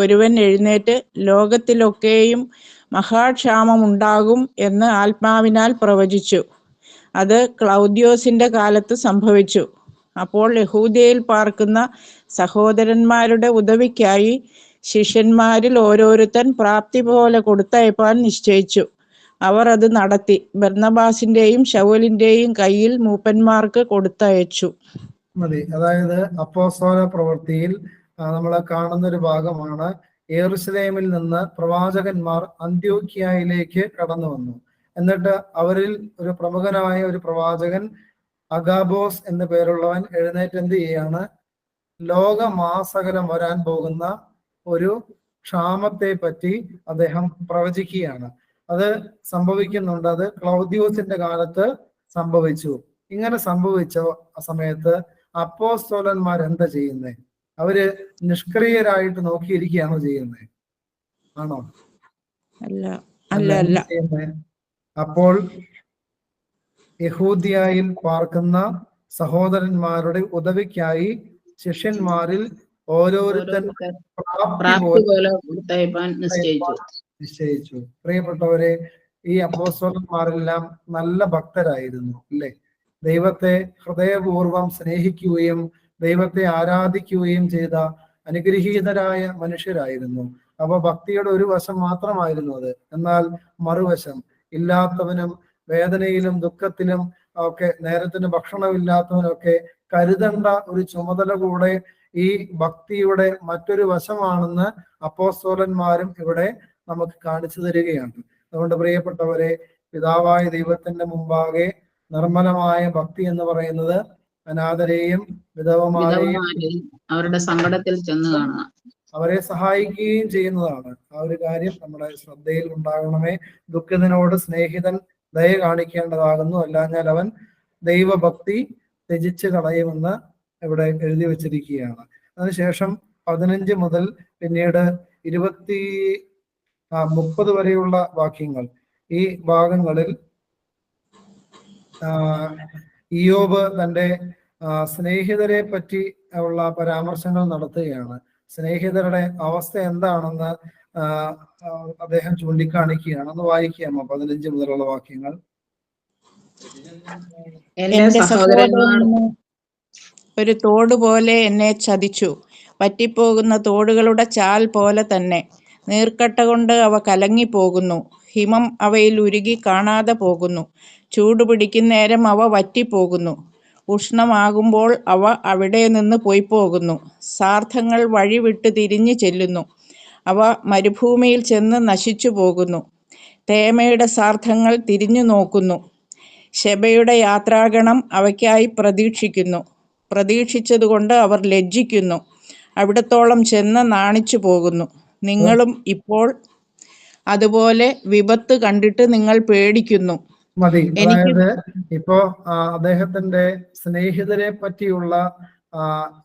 ഒരുവൻ എഴുന്നേറ്റ് ലോകത്തിലൊക്കെയും മഹാക്ഷാമം ഉണ്ടാകും എന്ന് ആത്മാവിനാൽ പ്രവചിച്ചു. അത് ക്ലൗദ്യോസിന്റെ കാലത്ത് സംഭവിച്ചു. അപ്പോൾ യഹൂദയിൽ പാർക്കുന്ന സഹോദരന്മാരുടെ ഉദവിക്കായി ശിഷ്യന്മാരിൽ ഓരോരുത്തൻ പ്രാപ്തി പോലെ കൊടുത്തയപ്പാൻ നിശ്ചയിച്ചു. അവർ അത് നടത്തി. ബർന്നബാസിന്റെയും ശൗലിന്റെയും കയ്യിൽ മൂപ്പന്മാർക്ക് കൊടുത്തയച്ചു. മതി. അതായത് അപ്പോസ്തല പ്രവൃത്തിയിൽ നമ്മൾ കാണുന്ന ഒരു ഭാഗമാണ്. യെരൂശലേമിൽ നിന്ന് പ്രവാചകന്മാർ അന്ത്യോക്യയിലേക്ക് കടന്നു വന്നു. എന്നിട്ട് അവരിൽ ഒരു പ്രമുഖനായ ഒരു പ്രവാചകൻ അഗാബോസ് എന്ന പേരുള്ളവൻ എഴുന്നേറ്റ് എന്ത് ചെയ്യാണ്? ലോകമാസകലം വരാൻ പോകുന്ന ഒരു ക്ഷാമത്തെ പറ്റി അദ്ദേഹം പ്രവചിക്കുകയാണ്. അത് സംഭവിക്കുന്നുണ്ട്. അത് ക്ലൗദ്യോസിന്റെ കാലത്ത് സംഭവിച്ചു. ഇങ്ങനെ സംഭവിച്ച സമയത്ത് അപ്പോസ്തലന്മാർ എന്താ ചെയ്യുന്നത്? അവര് നിഷ്ക്രിയരായിട്ട് നോക്കിയിരിക്കുകയാണോ ചെയ്യുന്നത്? ആണോ? അല്ല. അപ്പോൾ യഹൂദ്യയിൽ പാർക്കുന്ന സഹോദരന്മാരുടെ ഉദവിക്കായി ശിഷ്യന്മാരിൽ ഓരോരുത്തൻ നിശ്ചയിച്ചു. പ്രിയപ്പെട്ടവരെ, ഈ അപ്പോസ്തലന്മാരെല്ലാം നല്ല ഭക്തരായിരുന്നു, അല്ലേ? ദൈവത്തെ ഹൃദയപൂർവം സ്നേഹിക്കുകയും ദൈവത്തെ ആരാധിക്കുകയും ചെയ്ത അനുഗ്രഹീതരായ മനുഷ്യരായിരുന്നു. അപ്പൊ ഭക്തിയുടെ ഒരു വശം മാത്രമായിരുന്നു അത്. എന്നാൽ മറുവശം, ഇല്ലാത്തവനും വേദനയിലും ദുഃഖത്തിലും ഒക്കെ, നേരത്തിന് ഭക്ഷണമില്ലാത്തവനൊക്കെ കരുതേണ്ട ഒരു ചുമതല കൂടെ ഈ ഭക്തിയുടെ മറ്റൊരു വശമാണെന്ന് അപ്പോസ്തലന്മാരും ഇവിടെ നമുക്ക് കാണിച്ചു തരികയാണ്. അതുകൊണ്ട് പ്രിയപ്പെട്ടവരെ, പിതാവായ ദൈവത്തിന്റെ മുമ്പാകെ നിർമ്മലമായ ഭക്തി എന്ന് പറയുന്നത് അനാഥരെയും വിധവമാരെയും അവരുടെ സങ്കടത്തിൽ ചെന്ന് കാണുക, അവരെ സഹായിക്കുകയും ചെയ്യുന്നതാണ്. ആ ഒരു കാര്യം നമ്മുടെ ശ്രദ്ധയിൽ ഉണ്ടാകണമേ. ദുഃഖിതനോട് സ്നേഹിതൻ ദയ കാണിക്കേണ്ടതാകുന്നു, അല്ലാഞ്ഞാൽ അവൻ ദൈവഭക്തി ത്യജിച്ച് കളയുമെന്ന് ഇവിടെ എഴുതി വച്ചിരിക്കുകയാണ്. അതിനുശേഷം 15 മുതൽ പിന്നീട് 30 വരെയുള്ള വാക്യങ്ങൾ. ഈ ഭാഗങ്ങളിൽ ഇയ്യോബ് തന്റെ സ്നേഹിതരെ പറ്റി ഉള്ള പരാമർശങ്ങൾ നടത്തുകയാണ്. സ്നേഹിതരുടെ അവസ്ഥ എന്താണെന്ന് അദ്ദേഹം ചൂണ്ടിക്കാണിക്കുകയാണ്. ഒന്ന് വായിക്കാമോ 15 മുതലുള്ള വാക്യങ്ങൾ? എന്റെ സഹോദരന്മാർ ഒരു തോട് പോലെ എന്നെ ചതിച്ചു, വറ്റിപ്പോകുന്ന തോടുകളുടെ ചാൽ പോലെ തന്നെ. നീർക്കട്ട കൊണ്ട് അവ കലങ്ങിപ്പോകുന്നു, ഹിമം അവയിൽ ഉരുകി കാണാതെ പോകുന്നു. ചൂട് പിടിക്കുന്നേരം അവ വറ്റിപ്പോകുന്നു, ഉഷ്ണമാകുമ്പോൾ അവ അവിടെ നിന്ന് പോയിപ്പോകുന്നു. സാർത്ഥങ്ങൾ വഴി വിട്ട് തിരിഞ്ഞു ചെല്ലുന്നു, അവ മരുഭൂമിയിൽ ചെന്ന് നശിച്ചു പോകുന്നു. തേമയുടെ സാർത്ഥങ്ങൾ തിരിഞ്ഞു നോക്കുന്നു, ശെബയുടെ യാത്രാഗണം അവയ്ക്കായി പ്രതീക്ഷിക്കുന്നു. പ്രതീക്ഷിച്ചതുകൊണ്ട് അവർ ലജ്ജിക്കുന്നു, അവിടത്തോളം ചെന്ന് നാണിച്ചു പോകുന്നു. നിങ്ങളും ഇപ്പോൾ അതുപോലെ വിപത്ത് കണ്ടിട്ട് നിങ്ങൾ പേടിക്കുന്നു. മതി. അതായത് ഇപ്പോ അദ്ദേഹത്തിന്റെ സ്നേഹിതരെ പറ്റിയുള്ള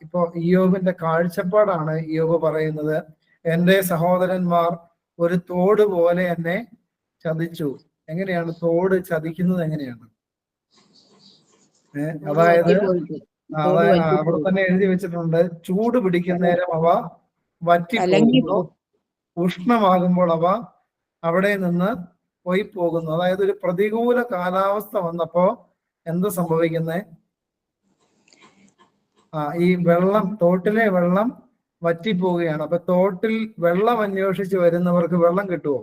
ഇപ്പോ ഇയ്യോബിന്റെ കാഴ്ചപ്പാടാണ് ഇയ്യോബ് പറയുന്നത്. എന്റെ സഹോദരന്മാർ ഒരു തോട് പോലെ എന്നെ ചതിച്ചു. എങ്ങനെയാണ് തോട് ചതിക്കുന്നത്? എങ്ങനെയാണ്? അതായത് അവിടെ തന്നെ എഴുതി വെച്ചിട്ടുണ്ട്, ചൂട് പിടിക്കുന്നേരം അവ വറ്റിപ്പോകുന്നു, ഉഷ്ണമാകുമ്പോൾ അവ അവിടെ നിന്ന് പോയി പോകുന്നു. അതായത് ഒരു പ്രതികൂല കാലാവസ്ഥ വന്നപ്പോ എന്ത് സംഭവിക്കുന്നേ? ഈ വെള്ളം, തോട്ടിലെ വെള്ളം വറ്റിപ്പോവുകയാണ്. അപ്പൊ തോട്ടിൽ വെള്ളം അന്വേഷിച്ച് വരുന്നവർക്ക് വെള്ളം കിട്ടുമോ?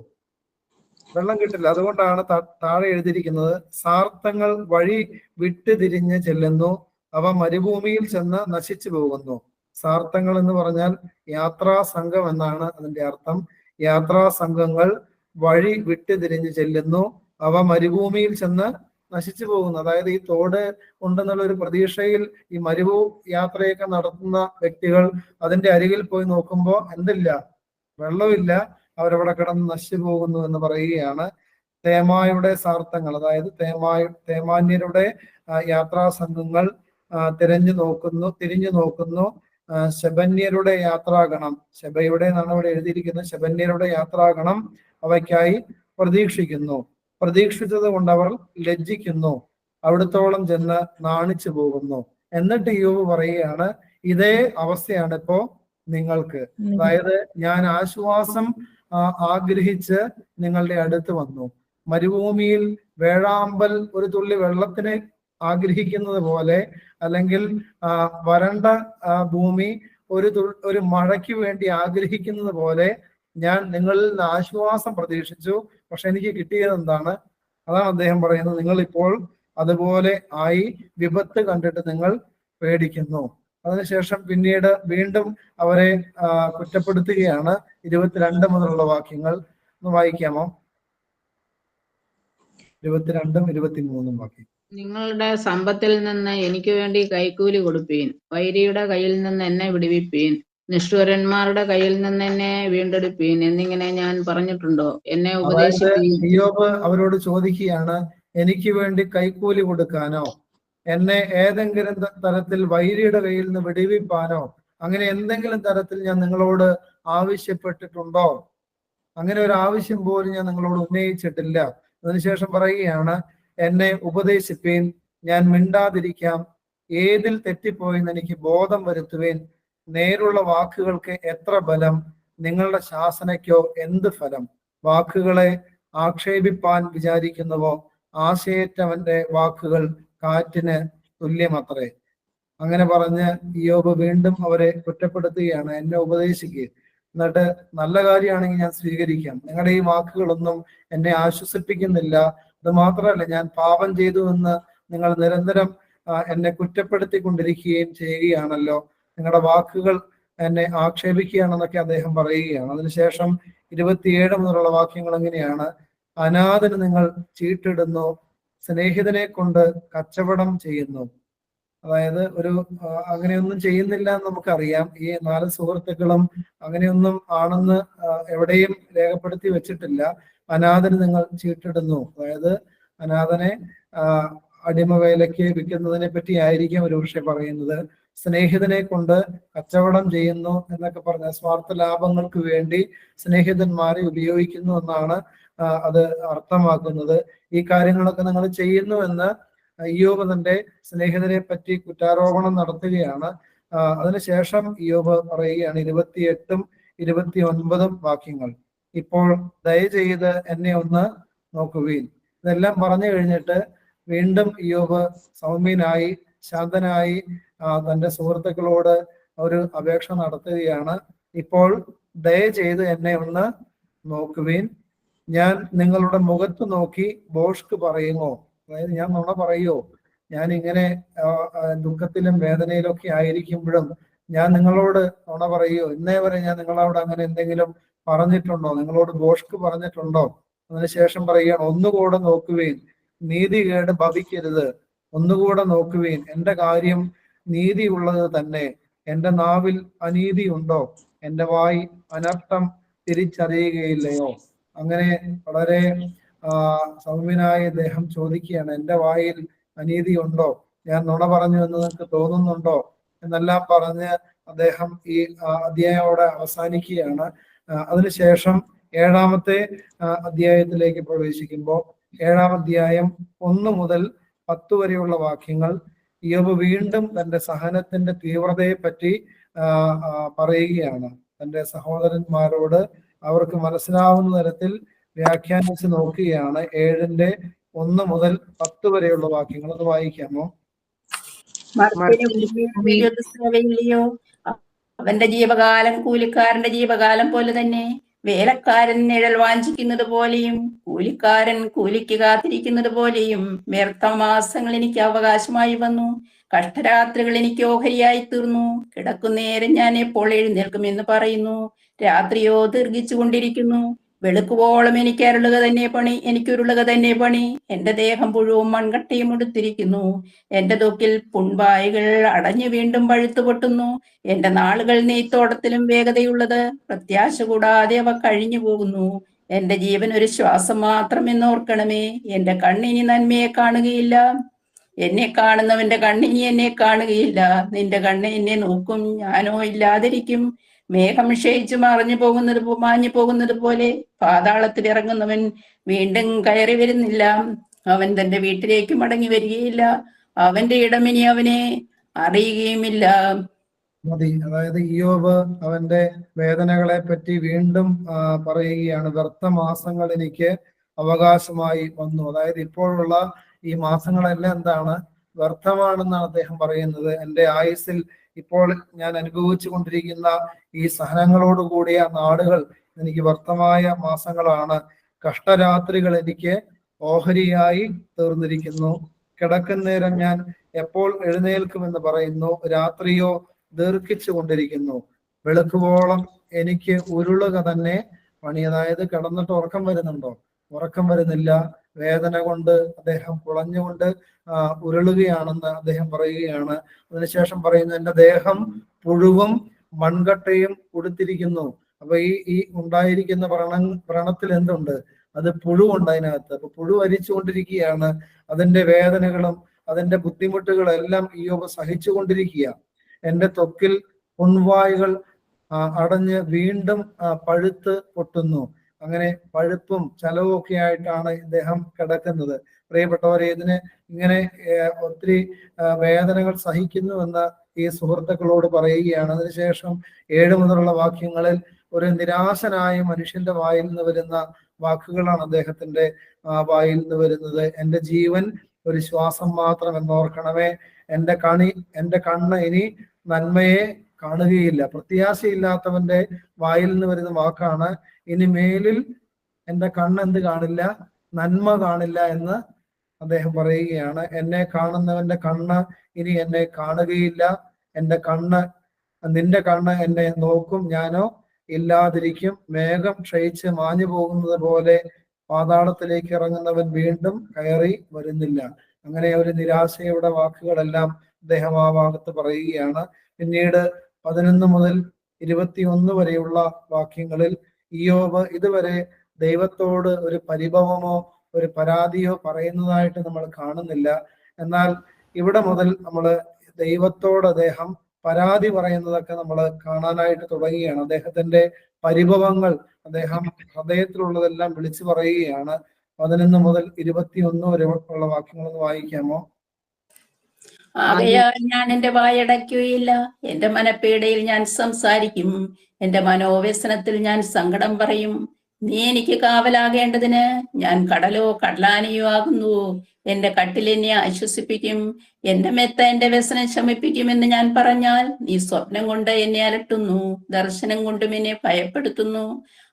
വെള്ളം കിട്ടില്ല. അതുകൊണ്ടാണ് താഴെ എഴുതിയിരിക്കുന്നത്, സാർത്ഥങ്ങൾ വഴി വിട്ട് തിരിഞ്ഞ് ചെല്ലുന്നു, അവ മരുഭൂമിയിൽ ചെന്ന് നശിച്ചു പോകുന്നു. സാർത്ഥങ്ങൾ എന്ന് പറഞ്ഞാൽ യാത്രാ സംഘം എന്നാണ് അതിന്റെ അർത്ഥം. യാത്രാ സംഘങ്ങൾ വഴി വിട്ട് തിരിഞ്ഞ് ചെല്ലുന്നു, അവ മരുഭൂമിയിൽ ചെന്ന് നശിച്ചു പോകുന്നു. അതായത് ഈ തോട് ഉണ്ടെന്നുള്ള ഒരു പ്രതീക്ഷയിൽ ഈ മരുഭൂ യാത്രയൊക്കെ നടത്തുന്ന വ്യക്തികൾ അതിന്റെ അരികിൽ പോയി നോക്കുമ്പോൾ എന്തില്ല? വെള്ളമില്ല, അവരവിടെ കിടന്ന് നശിച്ചു പോകുന്നു എന്ന് പറയുകയാണ്. തേമായുടെ സാർത്ഥങ്ങൾ, അതായത് തേമാന്യരുടെ യാത്രാ സംഘങ്ങൾ തിരിഞ്ഞു നോക്കുന്നു. ശബന്യരുടെ യാത്രാഗണം, ശബയുടെ എന്നാണ് ഇവിടെ എഴുതിയിരിക്കുന്നത്, ശബന്യരുടെ യാത്രാഗണം അവയ്ക്കായി പ്രതീക്ഷിച്ചത് കൊണ്ട് അവർ ലജ്ജിക്കുന്നു, അവിടത്തോളം ചെന്ന് നാണിച്ചു പോകുന്നു. എന്നിട്ട് ഇയ്യോബ് പറയുകയാണ്, ഇതേ അവസ്ഥയാണ് ഇപ്പോ നിങ്ങൾക്ക്. അതായത് ഞാൻ ആശ്വാസം ആഗ്രഹിച്ച് നിങ്ങളുടെ അടുത്ത് വന്നു. മരുഭൂമിയിൽ വേഴാമ്പൽ ഒരു തുള്ളി വെള്ളത്തിന് ആഗ്രഹിക്കുന്നത് പോലെ, അല്ലെങ്കിൽ വരണ്ട ഭൂമി ഒരു മഴയ്ക്ക് വേണ്ടി ആഗ്രഹിക്കുന്നത് പോലെ ഞാൻ നിങ്ങളിൽ നിന്ന് ആശ്വാസം പ്രതീക്ഷിച്ചു. പക്ഷെ എനിക്ക് കിട്ടിയത് എന്താണ്? അതാണ് അദ്ദേഹം പറയുന്നത്, നിങ്ങൾ ഇപ്പോൾ അതുപോലെ ആയി, വിപത്ത് കണ്ടിട്ട് നിങ്ങൾ പേടിക്കുന്നു. അതിനുശേഷം പിന്നീട് വീണ്ടും അവരെ കുറ്റപ്പെടുത്തുകയാണ്. 22 മുതലുള്ള വാക്യങ്ങൾ ഒന്ന് വായിക്കാമോ? 22ഉം 23ഉം വാക്യം. നിങ്ങളുടെ സമ്പത്തിൽ നിന്ന് എനിക്ക് വേണ്ടി കൈക്കൂലി കൊടുപ്പീൻ, വൈരിയുടെ കയ്യിൽ നിന്ന് എന്നെ വിടുവിപ്പീൻ, നിഷ്ഠൂരന്മാരുടെ കയ്യിൽ നിന്ന് എന്നെ വീണ്ടെടുപ്പീൻ എന്നിങ്ങനെ ഞാൻ പറഞ്ഞിട്ടുണ്ടോ? എന്നെ ഉപദേശിപ്പീൻ. ഇയ്യോബ് അവരോട് ചോദിക്കുകയാണ്, എനിക്ക് വേണ്ടി കൈക്കൂലി കൊടുക്കാനോ, എന്നെ ഏതെങ്കിലും തരത്തിൽ വൈരിയുടെ കയ്യിൽ നിന്ന് വിടുവിപ്പാനോ, അങ്ങനെ എന്തെങ്കിലും തരത്തിൽ ഞാൻ നിങ്ങളോട് ആവശ്യപ്പെട്ടിട്ടുണ്ടോ? അങ്ങനെ ഒരു ആവശ്യം പോലും ഞാൻ നിങ്ങളോട് ഉന്നയിച്ചിട്ടില്ല. അതിനുശേഷം പറയുകയാണ്, എന്നെ ഉപദേശിപ്പീൻ, ഞാൻ മിണ്ടാതിരിക്കാം. ഏതിൽ തെറ്റിപ്പോയെന്ന് എനിക്ക് ബോധം വരുത്തുവേൻ. നേരുള്ള വാക്കുകൾക്ക് എത്ര ബലം, നിങ്ങളുടെ ശാസനയ്ക്കോ എന്ത് ഫലം. വാക്കുകളെ ആക്ഷേപിപ്പാൻ വിചാരിക്കുന്നുവോ, ആശയറ്റവന്റെ വാക്കുകൾ കാറ്റിന് തുല്യമത്രേ. അങ്ങനെ പറഞ്ഞ് ഇയ്യോബ് വീണ്ടും അവരെ കുറ്റപ്പെടുത്തുകയാണ്. എന്നെ ഉപദേശിക്കുക, എന്നിട്ട് നല്ല കാര്യമാണെങ്കിൽ ഞാൻ സ്വീകരിക്കാം. നിങ്ങളുടെ ഈ വാക്കുകളൊന്നും എന്നെ ആശ്വസിപ്പിക്കുന്നില്ല. അത് മാത്രമല്ല, ഞാൻ പാപം ചെയ്തു എന്ന് നിങ്ങൾ നിരന്തരം എന്നെ കുറ്റപ്പെടുത്തിക്കൊണ്ടിരിക്കുകയും ചെയ്യുകയാണല്ലോ. നിങ്ങളുടെ വാക്കുകൾ എന്നെ ആക്ഷേപിക്കുകയാണെന്നൊക്കെ അദ്ദേഹം പറയുകയാണ്. അതിനുശേഷം 27 മുതലുള്ള വാക്യങ്ങൾ എങ്ങനെയാണ്? അനാഥന് നിങ്ങൾ ചീട്ടിടുന്നു, സ്നേഹിതനെ കൊണ്ട് കച്ചവടം ചെയ്യുന്നു. അതായത് അങ്ങനെയൊന്നും ചെയ്യുന്നില്ല എന്ന് നമുക്കറിയാം. ഈ 4 സുഹൃത്തുക്കളും അങ്ങനെയൊന്നും ആണെന്ന് എവിടെയും രേഖപ്പെടുത്തി വെച്ചിട്ടില്ല. അനാഥന് നിങ്ങൾ ചീട്ടിടുന്നു, അതായത് അനാഥനെ അടിമവേലയ്ക്ക് വിൽക്കുന്നതിനെ പറ്റി ആയിരിക്കും ഒരുപക്ഷെ പറയുന്നത്. സ്നേഹിതനെ കൊണ്ട് കച്ചവടം ചെയ്യുന്നു എന്നൊക്കെ പറഞ്ഞ സ്വാർത്ഥ ലാഭങ്ങൾക്ക് വേണ്ടി സ്നേഹിതന്മാരെ ഉപയോഗിക്കുന്നു എന്നാണ് അത് അർത്ഥമാക്കുന്നത്. ഈ കാര്യങ്ങളൊക്കെ നിങ്ങൾ ചെയ്യുന്നുവെന്ന് ഇയ്യോബ് തന്റെ സ്നേഹിതരെ പറ്റി കുറ്റാരോപണം നടത്തുകയാണ്. അതിനുശേഷം ഇയ്യോബ് പറയുകയാണ് 28ഉം 29ഉം വാക്യങ്ങൾ. ഇപ്പോൾ ദയചെയ്ത് എന്നെ ഒന്ന് നോക്കുവീൻ. ഇതെല്ലാം പറഞ്ഞു കഴിഞ്ഞിട്ട് വീണ്ടും ഇയ്യോബ് സൗമ്യനായി ശാന്തനായി തന്റെ സുഹൃത്തുക്കളോട് ഒരു അപേക്ഷ നടത്തുകയാണ്. ഇപ്പോൾ ദയചെയ്ത് എന്നെ ഒന്ന് നോക്കുവീൻ. ഞാൻ നിങ്ങളുടെ മുഖത്ത് നോക്കി ഭോഷ്ക് പറയുമോ? അതായത് ഞാൻ നുണ പറയുമോ? ഞാൻ ഇങ്ങനെ ദുഃഖത്തിലും വേദനയിലും ഒക്കെ ആയിരിക്കുമ്പോഴും ഞാൻ നിങ്ങളോട് നുണ പറയുമോ? ഇന്നേ വരെ ഞാൻ നിങ്ങളോട് അങ്ങനെ എന്തെങ്കിലും പറഞ്ഞിട്ടുണ്ടോ? നിങ്ങളോട് ഭോഷ്ക് പറഞ്ഞിട്ടുണ്ടോ? അതിനുശേഷം പറയുകയാണ്, ഒന്നുകൂടെ നോക്കുവീൻ, നീതികേട് ഭവിക്കരുത്. ഒന്നുകൂടെ നോക്കുവീൻ, എന്റെ കാര്യം നീതിയുള്ളത് തന്നെ. എന്റെ നാവിൽ അനീതി ഉണ്ടോ? എന്റെ വായ് അനർത്ഥം തിരിച്ചറിയുകയില്ലയോ? അങ്ങനെ വളരെ സൗമ്യനായ അദ്ദേഹം ചോദിക്കുകയാണ്, എന്റെ വായിൽ അനീതി ഉണ്ടോ? ഞാൻ നുണ പറഞ്ഞു എന്ന് നിങ്ങൾക്ക് തോന്നുന്നുണ്ടോ? എന്നെല്ലാം പറഞ്ഞ് അദ്ദേഹം ഈ അധ്യായോടെ അവസാനിക്കുകയാണ്. അതിനുശേഷം 7ാമത്തെ അധ്യായത്തിലേക്ക് പ്രവേശിക്കുമ്പോൾ 7ാം അധ്യായം 1 മുതൽ 10 വരെയുള്ള വാക്യങ്ങൾ ഇയ്യോബ് വീണ്ടും തന്റെ സഹനത്തിന്റെ തീവ്രതയെ പറ്റി പറയുകയാണ്. തന്റെ സഹോദരന്മാരോട് അവർക്ക് മനസ്സിലാവുന്ന തരത്തിൽ വ്യാഖ്യാനിച്ച് നോക്കുകയാണ്. 7ന്റെ 1 മുതൽ 10 വരെയുള്ള വാക്യങ്ങൾ അത് വായിക്കാമോ? അവന്റെ ജീവകാലം കൂലിക്കാരന്റെ ജീവകാലം പോലെ തന്നെ. വേലക്കാരൻ നിഴൽ വാഞ്ചിക്കുന്നത് പോലെയും കൂലിക്കാരൻ കൂലിക്ക് കാത്തിരിക്കുന്നത് പോലെയും വ്യർത്ഥമാസങ്ങൾ എനിക്ക് അവകാശമായി വന്നു. കഷ്ടരാത്രികൾ എനിക്ക് ഓഹരിയായി തീർന്നു. കിടക്കുന്നേരം ഞാൻ എപ്പോൾ എഴുന്നേൽക്കുമെന്ന് പറയുന്നു. രാത്രിയോ ദീർഘിച്ചു കൊണ്ടിരിക്കുന്നു. വെളുക്കുവോളം എനിക്കുരുളുക തന്നെ പണി. എന്റെ ദേഹം മുഴുവൻ മൺകട്ടയും എടുത്തിരിക്കുന്നു. എന്റെ തൊക്കിൽ പുൺവായുകൾ അടഞ്ഞു വീണ്ടും പഴുത്തു പൊട്ടുന്നു. എന്റെ നാളുകൾ നെയ്ത്തോടത്തിലും വേഗതയുള്ളത്. പ്രത്യാശ കൂടാതെ അവ കഴിഞ്ഞു പോകുന്നു. എന്റെ ജീവൻ ഒരു ശ്വാസം മാത്രം എന്നോർക്കണമേ. എന്റെ കണ്ണിനി നന്മയെ കാണുകയില്ല. എന്നെ കാണുന്നവന്റെ കണ്ണിനി എന്നെ കാണുകയില്ല. നിന്റെ കണ്ണ് എന്നെ നോക്കും, ഞാനോ ഇല്ലാതിരിക്കും. മേഘം ക്ഷയിച്ചു മാഞ്ഞു പോകുന്നത് പോലെ പാതാളത്തിൽ ഇറങ്ങുന്നവൻ വീണ്ടും കയറി വരുന്നില്ല. അവൻ തന്റെ വീട്ടിലേക്ക് മടങ്ങി വരികയില്ല. അവന്റെ ഇടമിനി അവനെ അറിയുകയുമില്ല. മതി. അതായത് ഇയ്യോബ് അവന്റെ വേദനകളെ പറ്റി വീണ്ടും പറയുകയാണ്. വ്യർത്ഥ മാസങ്ങൾ എനിക്ക് അവകാശമായി വന്നു. അതായത് ഇപ്പോഴുള്ള ഈ മാസങ്ങളെല്ലാം എന്താണ്? വ്യർത്ഥമാണെന്നാണ് അദ്ദേഹം പറയുന്നത്. എൻ്റെ ആയുസ്സിൽ ഇപ്പോൾ ഞാൻ അനുഭവിച്ചു കൊണ്ടിരിക്കുന്ന ഈ സഹനങ്ങളോട് കൂടിയ നാടുകൾ എനിക്ക് വ്യർത്ഥമായ മാസങ്ങളാണ്. കഷ്ടരാത്രികൾ എനിക്ക് ഓഹരിയായി തീർന്നിരിക്കുന്നു. കിടക്കുന്നേരം ഞാൻ എപ്പോൾ എഴുന്നേൽക്കുമെന്ന് പറയുന്നു. രാത്രിയോ ദീർഘിച്ചു കൊണ്ടിരിക്കുന്നു. വെളുക്കുവോളം എനിക്ക് ഉരുളുക തന്നെ പണി. അതായത് കിടന്നിട്ട് ഉറക്കം വരുന്നുണ്ടോ? ഉറക്കം വരുന്നില്ല. വേദന കൊണ്ട് അദ്ദേഹം കുളഞ്ഞുകൊണ്ട് ഉരുളുകയാണെന്ന് അദ്ദേഹം പറയുകയാണ്. അതിനുശേഷം പറയുന്നു, എൻ്റെ ദേഹം പുഴുവും മൺകട്ടയും ഉടുത്തിരിക്കുന്നു. അപ്പൊ ഈ ഉണ്ടായിരിക്കുന്ന വ്രണത്തിൽ എന്തുണ്ട്? അത് പുഴുവുണ്ട് അതിനകത്ത്. അപ്പൊ പുഴു അരിച്ചുകൊണ്ടിരിക്കുകയാണ്. അതിന്റെ വേദനകളും അതിന്റെ ബുദ്ധിമുട്ടുകളും എല്ലാം ഇയ്യോബ് സഹിച്ചുകൊണ്ടിരിക്കുക. എൻ്റെ ത്വക്കിൽ പുൺവായുകൾ അടഞ്ഞ് വീണ്ടും പഴുത്ത് പൊട്ടുന്നു. അങ്ങനെ പഴുപ്പും ചലവും ഒക്കെ ആയിട്ടാണ് ഇദ്ദേഹം കിടക്കുന്നത്. പ്രിയപ്പെട്ടവരെ, ഇതിന് ഇങ്ങനെ ഒത്തിരി വേദനകൾ സഹിക്കുന്നുവെന്ന് ഈ സുഹൃത്തുക്കളോട് പറയുകയാണ്. അതിനുശേഷം 7 മുതലുള്ള വാക്യങ്ങളിൽ ഒരു നിരാശനായ മനുഷ്യന്റെ വായിൽ നിന്ന് വരുന്ന വാക്കുകളാണ് അദ്ദേഹത്തിന്റെ വായിൽ നിന്ന് വരുന്നത്. എൻ്റെ ജീവൻ ഒരു ശ്വാസം മാത്രം എന്നോർക്കണമേ. എൻ്റെ കണ്ണ് ഇനി നന്മയെ കാണുകയില്ല. പ്രത്യാശയില്ലാത്തവന്റെ വായിൽ നിന്ന് വരുന്ന വാക്കാണ്, ഇനി മേലിൽ എൻ്റെ കണ്ണ് എന്ത് കാണില്ല? നന്മ കാണില്ല എന്ന് അദ്ദേഹം പറയുകയാണ്. എന്നെ കാണുന്നവന്റെ കണ്ണ് ഇനി എന്നെ കാണുകയില്ല. നിന്റെ കണ്ണ് എന്നെ നോക്കും, ഞാനോ ഇല്ലാതിരിക്കും. മേഘം ക്ഷയിച്ച് മാഞ്ഞു പോകുന്നത് പോലെ പാതാളത്തിലേക്ക് ഇറങ്ങുന്നവൻ വീണ്ടും കയറി വരുന്നില്ല. അങ്ങനെ ഒരു നിരാശയുടെ വാക്കുകളെല്ലാം അദ്ദേഹം ആ ഭാഗത്ത് പറയുകയാണ്. പിന്നീട് 11 മുതൽ 21 വരെയുള്ള വാക്യങ്ങളിൽ ഇയ്യോബ് ഇതുവരെ ദൈവത്തോട് ഒരു പരിഭവമോ ഒരു പരാതിയോ പറയുന്നതായിട്ട് നമ്മൾ കാണുന്നില്ല. എന്നാൽ ഇവിടെ മുതൽ നമ്മൾ ദൈവത്തോട് അദ്ദേഹം പരാതി പറയുന്നതൊക്കെ നമ്മൾ കാണാനായിട്ട് തുടങ്ങുകയാണ്. അദ്ദേഹത്തിന്റെ പരിഭവങ്ങൾ അദ്ദേഹം ഹൃദയത്തിലുള്ളതെല്ലാം വിളിച്ചു പറയുകയാണ്. 11 മുതൽ 21 വരെ ഉള്ള വാക്യങ്ങളൊന്ന് വായിക്കാമോ? ആകയാൽ ഞാൻ എന്റെ വായടയ്ക്കുകയില്ല, എന്റെ മനപ്പീടയിൽ ഞാൻ സംസാരിക്കും, എന്റെ മനോവ്യസനത്തിൽ ഞാൻ സങ്കടം പറയും. നീ എനിക്ക് കാവലാകേണ്ടതിന് ഞാൻ കടലോ കടലാനയോ ആകുന്നു. എന്റെ കട്ടിൽ എന്നെ ആശ്വസിപ്പിക്കും, എന്റെ മെത്ത എന്റെ വ്യസനം ശമിപ്പിക്കുമെന്ന് ഞാൻ പറഞ്ഞാൽ, നീ സ്വപ്നം കൊണ്ട് എന്നെ അലട്ടുന്നു, ദർശനം കൊണ്ടും എന്നെ ഭയപ്പെടുത്തുന്നു.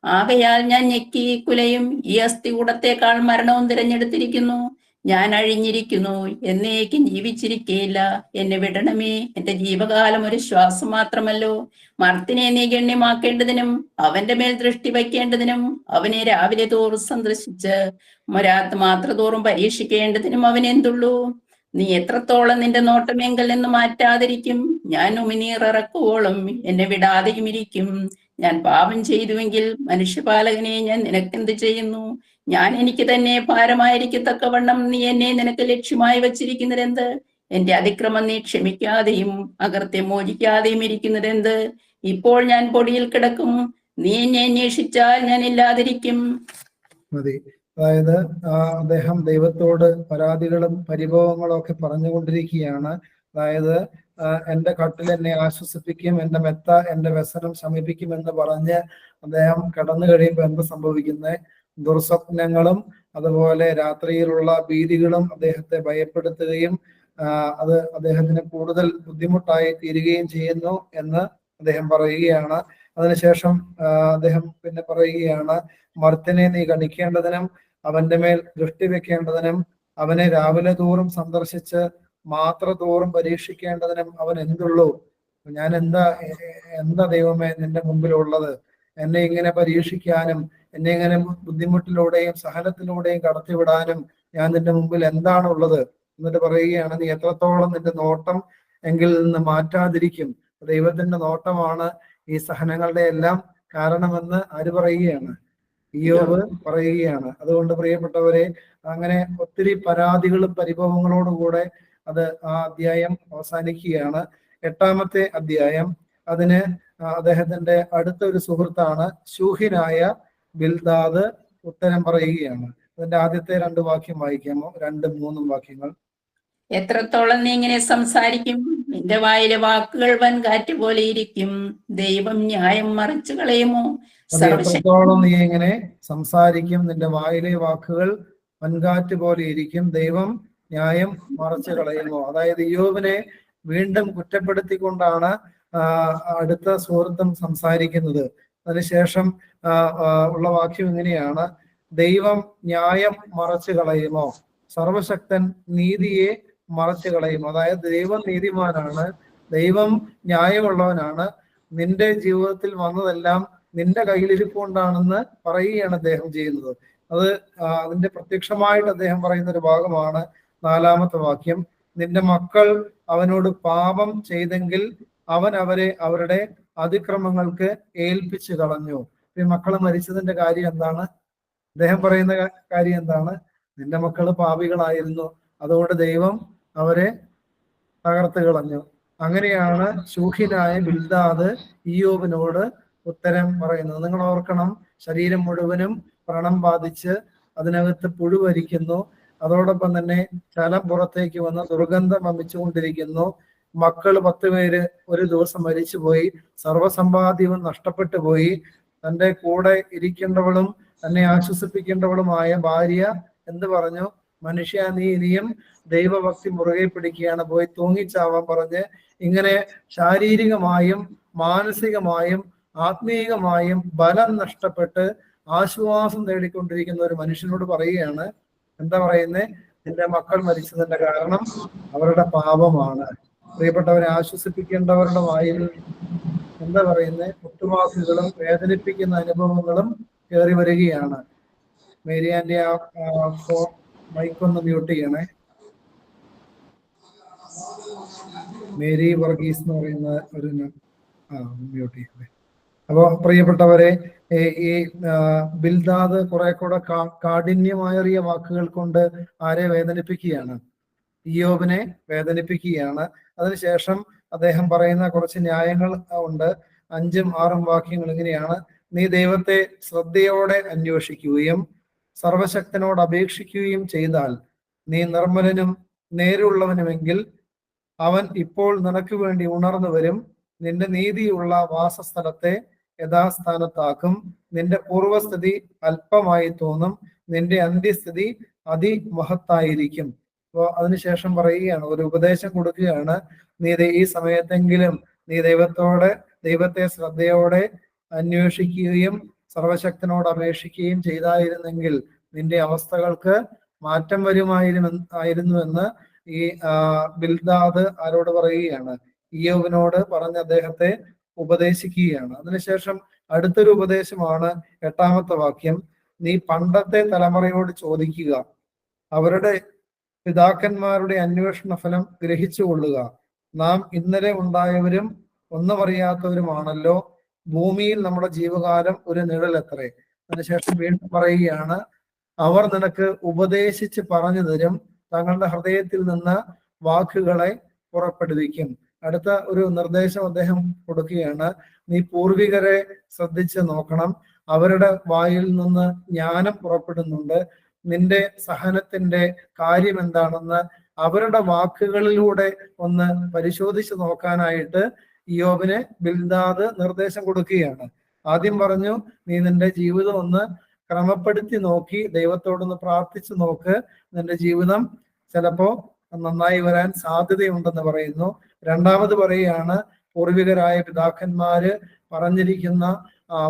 ആകയാൽ ഞാൻ ഞെക്കി കുലയും, ഈ അസ്ഥികൂടത്തേക്കാൾ മരണവും തിരഞ്ഞെടുത്തിരിക്കുന്നു. ഞാൻ അഴിഞ്ഞിരിക്കുന്നു, എന്നേക്കും ജീവിച്ചിരിക്കയില്ല. എന്നെ വിടണമേ, എന്റെ ജീവകാലം ഒരു ശ്വാസം മാത്രമല്ലോ. മർത്തിനെ നീ ഗണ്യമാക്കേണ്ടതിനും അവന്റെ മേൽ ദൃഷ്ടി വയ്ക്കേണ്ടതിനും അവനെ രാവിലെ തോറും സന്ദർശിച്ച് മാത്രതോറും പരീക്ഷിക്കേണ്ടതിനും അവനെന്തുള്ളൂ? നീ എത്രത്തോളം നിന്റെ നോട്ടമെങ്കിൽ നിന്ന് മാറ്റാതിരിക്കും? ഞാൻ ഉമിനീർ ഇറക്കുവോളം എന്നെ വിടാതെയും ഇരിക്കും. ഞാൻ പാപം ചെയ്തുവെങ്കിൽ മനുഷ്യപാലകനെ ഞാൻ നിനക്കെന്ത് ചെയ്യുന്നു? ഞാൻ എനിക്ക് തന്നെ ഭാരമായിരിക്കത്തക്കവണ്ണം നീ എന്നെ നിനക്ക് ലക്ഷ്യമായി വച്ചിരിക്കുന്നതെന്ത്? എന്റെ അതിക്രമം നീ ക്ഷമിക്കാതെയും അകൃത്യം മോചിക്കാതെയും ഇരിക്കുന്നതെന്ത്? ഇപ്പോൾ ഞാൻ പൊടിയിൽ കിടക്കും, നീ എന്നെ അന്വേഷിച്ചാൽ ഞാൻ ഇല്ലാതിരിക്കും. മതി. അതായത് അദ്ദേഹം ദൈവത്തോട് പരാതികളും പരിഭവങ്ങളും ഒക്കെ പറഞ്ഞുകൊണ്ടിരിക്കുകയാണ്. അതായത് എന്റെ കട്ടിൽ എന്നെ ആശ്വസിപ്പിക്കും, എന്റെ മെത്ത എന്റെ വ്യസനം ശമിപ്പിക്കും എന്ന് പറഞ്ഞ് അദ്ദേഹം കടന്നു കഴിയുമ്പോൾ എന്ത് സംഭവിക്കുന്നത്? ദുർസ്വപ്നങ്ങളും അതുപോലെ രാത്രിയിലുള്ള ഭീതികളും അദ്ദേഹത്തെ ഭയപ്പെടുത്തുകയും അത് അദ്ദേഹത്തിന് കൂടുതൽ ബുദ്ധിമുട്ടായി തീരുകയും ചെയ്യുന്നു എന്ന് അദ്ദേഹം പറയുകയാണ്. അതിനുശേഷം അദ്ദേഹം പിന്നെ പറയുകയാണ്, മർത്തിനെ നീ ഗണിക്കേണ്ടതിനും അവന്റെ മേൽ ദൃഷ്ടി വെക്കേണ്ടതിനും അവനെ രാവിലെ തോറും സന്ദർശിച്ച് മാത്രതോറും പരീക്ഷിക്കേണ്ടതിനും അവൻ എന്തുള്ളൂ? ഞാൻ എന്താ ദൈവമേ നിന്റെ മുമ്പിലുള്ളത്? എന്നെ ഇങ്ങനെ പരീക്ഷിക്കാനും എന്നെ ഇങ്ങനെ ബുദ്ധിമുട്ടിലൂടെയും സഹനത്തിലൂടെയും കടത്തിവിടാനും ഞാൻ നിന്റെ മുമ്പിൽ എന്താണുള്ളത്? എന്നിട്ട് പറയുകയാണ്, നീ എത്രത്തോളം നിന്റെ നോട്ടം എങ്കിൽ നിന്ന് മാറ്റാതിരിക്കും. ദൈവത്തിന്റെ നോട്ടമാണ് ഈ സഹനങ്ങളുടെ എല്ലാം കാരണമെന്ന് ആര് പറയുകയാണ്? ഇയ്യോബ് പറയുകയാണ്. അതുകൊണ്ട് പ്രിയപ്പെട്ടവരെ, അങ്ങനെ ഒത്തിരി പരാതികളും പരിഭവങ്ങളോടുകൂടെ അത് ആ അധ്യായം അവസാനിക്കുകയാണ്. 8-ാമത്തെ അധ്യായം, അതിന് അദ്ദേഹത്തിന്റെ അടുത്ത ഒരു സുഹൃത്താണ് ശൂഹിനായ ബിൽദാദ് ഉത്തരം പറയുകയാണ്. അതിന്റെ ആദ്യത്തെ 2 വാക്യം വായിക്കാമോ? 2, 3 വാക്യങ്ങൾ. എത്രത്തോളം നീ ഇങ്ങനെ സംസാരിക്കും? നിന്റെ വായിലെ വാക്കുകൾ വൻകാറ്റ് പോലെ ഇരിക്കും. ദൈവം ന്യായം മറിച്ചു കളയുമോ? എത്രത്തോളം നീ ഇങ്ങനെ സംസാരിക്കും? നിന്റെ വായിലെ വാക്കുകൾ വൻകാറ്റ് പോലെ ഇരിക്കും. ദൈവം ന്യായം മറച്ചു കളയുമോ? അതായത് ഇയ്യോബിനെ വീണ്ടും കുറ്റപ്പെടുത്തിക്കൊണ്ടാണ് അടുത്ത സുഹൃത്തും സംസാരിക്കുന്നത്. അതിനുശേഷം ഉള്ള വാക്യം ഇങ്ങനെയാണ്, ദൈവം ന്യായം മറച്ചു കളയുമോ? സർവശക്തൻ നീതിയെ മറച്ചു കളയുമോ? അതായത് ദൈവം നീതിമാനാണ്, ദൈവം ന്യായമുള്ളവനാണ്. നിന്റെ ജീവിതത്തിൽ വന്നതെല്ലാം നിന്റെ കയ്യിലിരിപ്പുകൊണ്ടാണെന്ന് പറയുകയാണ് അദ്ദേഹം ചെയ്യുന്നത്. അത് അതിന്റെ പ്രത്യക്ഷമായിട്ട് അദ്ദേഹം പറയുന്ന ഒരു ഭാഗമാണ് 4-ാമത്തെ വാക്യം. നിന്റെ മക്കൾ അവനോട് പാപം ചെയ്തെങ്കിൽ അവൻ അവരെ അവരുടെ അതിക്രമങ്ങൾക്ക് ഏൽപ്പിച്ചു കളഞ്ഞു. ഈ മക്കൾ മരിച്ചതിന്റെ കാര്യം എന്താണ്? അദ്ദേഹം പറയുന്ന കാര്യം എന്താണ്? നിന്റെ മക്കള് പാപികളായിരുന്നു, അതുകൊണ്ട് ദൈവം അവരെ തകർത്ത് കളഞ്ഞു. അങ്ങനെയാണ് ശൂഹിനായ ബിൽദാദ് ഇയ്യോബിനോട് ഉത്തരം പറയുന്നത്. നിങ്ങൾ ഓർക്കണം, ശരീരം മുഴുവനും വ്രണം ബാധിച്ച് അതിനകത്ത് പുഴുവരിക്കുന്നു. അതോടൊപ്പം തന്നെ ചലം പുറത്തേക്ക് വന്ന് ദുർഗന്ധം വമിച്ചുകൊണ്ടിരിക്കുന്നു. മക്കൾ 10 പേര് ഒരു ദിവസം മരിച്ചുപോയി. സർവസമ്പാദ്യവും നഷ്ടപ്പെട്ടു പോയി. തൻ്റെ കൂടെ ഇരിക്കേണ്ടവളും തന്നെ ആശ്വസിപ്പിക്കേണ്ടവളുമായ ഭാര്യ എന്ത് പറഞ്ഞു? മനുഷ്യ, നീ ഇനിയും ദൈവഭക്തി മുറുകെ പിടിക്കുകയാണ്, പോയി തൂങ്ങിച്ചാവാൻ പറഞ്ഞ് ഇങ്ങനെ ശാരീരികമായും മാനസികമായും ആത്മീയമായും ബലം നഷ്ടപ്പെട്ട് ആശ്വാസം തേടിക്കൊണ്ടിരിക്കുന്ന ഒരു മനുഷ്യനോട് പറയുകയാണ്, എന്താ പറയുന്നത്? നിന്റെ മക്കൾ മരിച്ചതിന്റെ കാരണം അവരുടെ പാപമാണ്. പ്രിയപ്പെട്ടവരെ, ആശ്വസിപ്പിക്കേണ്ടവരുടെ വായിൽ എന്താ പറയുന്നത്? കുത്തുവാക്കുകളും വേദനിപ്പിക്കുന്ന അനുഭവങ്ങളും കയറി വരികയാണ്. മേരിയാന്റെ മൈക്കൊന്ന് മ്യൂട്ട് ചെയ്യണേ. മേരി വർഗീസ് എന്ന് പറയുന്ന ഒരു മ്യൂട്ട് ചെയ്യണേ. അപ്പൊ പ്രിയപ്പെട്ടവരെ, ഈ ബിൽദാദ് കുറെ കൂടെ കാഠിന്യമേറിയ വാക്കുകൾ കൊണ്ട് ആരെ വേദനിപ്പിക്കുകയാണ്? ഇയ്യോബിനെ വേദനിപ്പിക്കുകയാണ്. അതിനുശേഷം അദ്ദേഹം പറയുന്ന കുറച്ച് ന്യായങ്ങൾ ഉണ്ട്. 5ഉം 6ഉം വാക്യങ്ങൾ ഇങ്ങനെയാണ്: നീ ദൈവത്തെ ശ്രദ്ധയോടെ അന്വേഷിക്കുകയും സർവശക്തനോട് അപേക്ഷിക്കുകയും ചെയ്താൽ നീ നിർമ്മലനും നേരുള്ളവനുമെങ്കിൽ അവൻ ഇപ്പോൾ നിനക്ക് വേണ്ടി ഉണർന്നു വരും. നിന്റെ നീതിയുള്ള വാസസ്ഥലത്തെ യഥാസ്ഥാനത്താക്കും. നിന്റെ പൂർവസ്ഥിതി അല്പമായി തോന്നും, നിന്റെ അന്ത്യസ്ഥിതി അതിമഹത്തായിരിക്കും. അപ്പോ അതിനുശേഷം പറയുകയാണ്, ഒരു ഉപദേശം കൊടുക്കുകയാണ്: നീ ഈ സമയത്തെങ്കിലും നീ ദൈവത്തെ ശ്രദ്ധയോടെ അന്വേഷിക്കുകയും സർവശക്തനോട് അപേക്ഷിക്കുകയും ചെയ്തായിരുന്നെങ്കിൽ നിന്റെ അവസ്ഥകൾക്ക് മാറ്റം വരുമായിരുന്നുവെന്ന് ഈ ബിൽദാദ് ആരോട് പറയുകയാണ്? ഇയ്യോബിനോട് പറഞ്ഞ് അദ്ദേഹത്തെ ഉപദേശിക്കുകയാണ്. അതിനുശേഷം അടുത്തൊരു ഉപദേശമാണ് 8ാമത്തെ വാക്യം: നീ പണ്ടത്തെ തലമുറയോട് ചോദിക്കുക, അവരുടെ പിതാക്കന്മാരുടെ അന്വേഷണ ഫലം ഗ്രഹിച്ചു കൊള്ളുക. നാം ഇന്നലെ ഉണ്ടായവരും ഒന്നും അറിയാത്തവരുമാണല്ലോ. ഭൂമിയിൽ നമ്മുടെ ജീവകാലം ഒരു നിഴലത്രേ. അതിനുശേഷം വീണ്ടും പറയുകയാണ്: അവർ നിനക്ക് ഉപദേശിച്ച് പറഞ്ഞു തരും, തങ്ങളുടെ ഹൃദയത്തിൽ നിന്ന് വാക്കുകളെ പുറപ്പെടുവിക്കും. അടുത്ത ഒരു നിർദ്ദേശം അദ്ദേഹം കൊടുക്കുകയാണ്: നീ പൂർവികരെ ശ്രദ്ധിച്ച് നോക്കണം, അവരുടെ വായിൽ നിന്ന് ജ്ഞാനം പുറപ്പെടുന്നുണ്ട്. നിന്റെ സഹനത്തിന്റെ കാര്യം എന്താണെന്ന് അവരുടെ വാക്കുകളിലൂടെ ഒന്ന് പരിശോധിച്ച് നോക്കാനായിട്ട് ഇയ്യോബിന് ബിൽദാദ് നിർദ്ദേശം കൊടുക്കുകയാണ്. ആദ്യം പറഞ്ഞു, നീ നിന്റെ ജീവിതം ഒന്ന് ക്രമപ്പെടുത്തി നോക്കി ദൈവത്തോടൊന്ന് പ്രാർത്ഥിച്ചു നോക്ക്, നിന്റെ ജീവിതം ചിലപ്പോ നന്നായി വരാൻ സാധ്യതയുണ്ടെന്ന് പറയുന്നു. രണ്ടാമത് പറയുകയാണ്, പൂർവികരായ പിതാക്കന്മാര് പറഞ്ഞിരിക്കുന്ന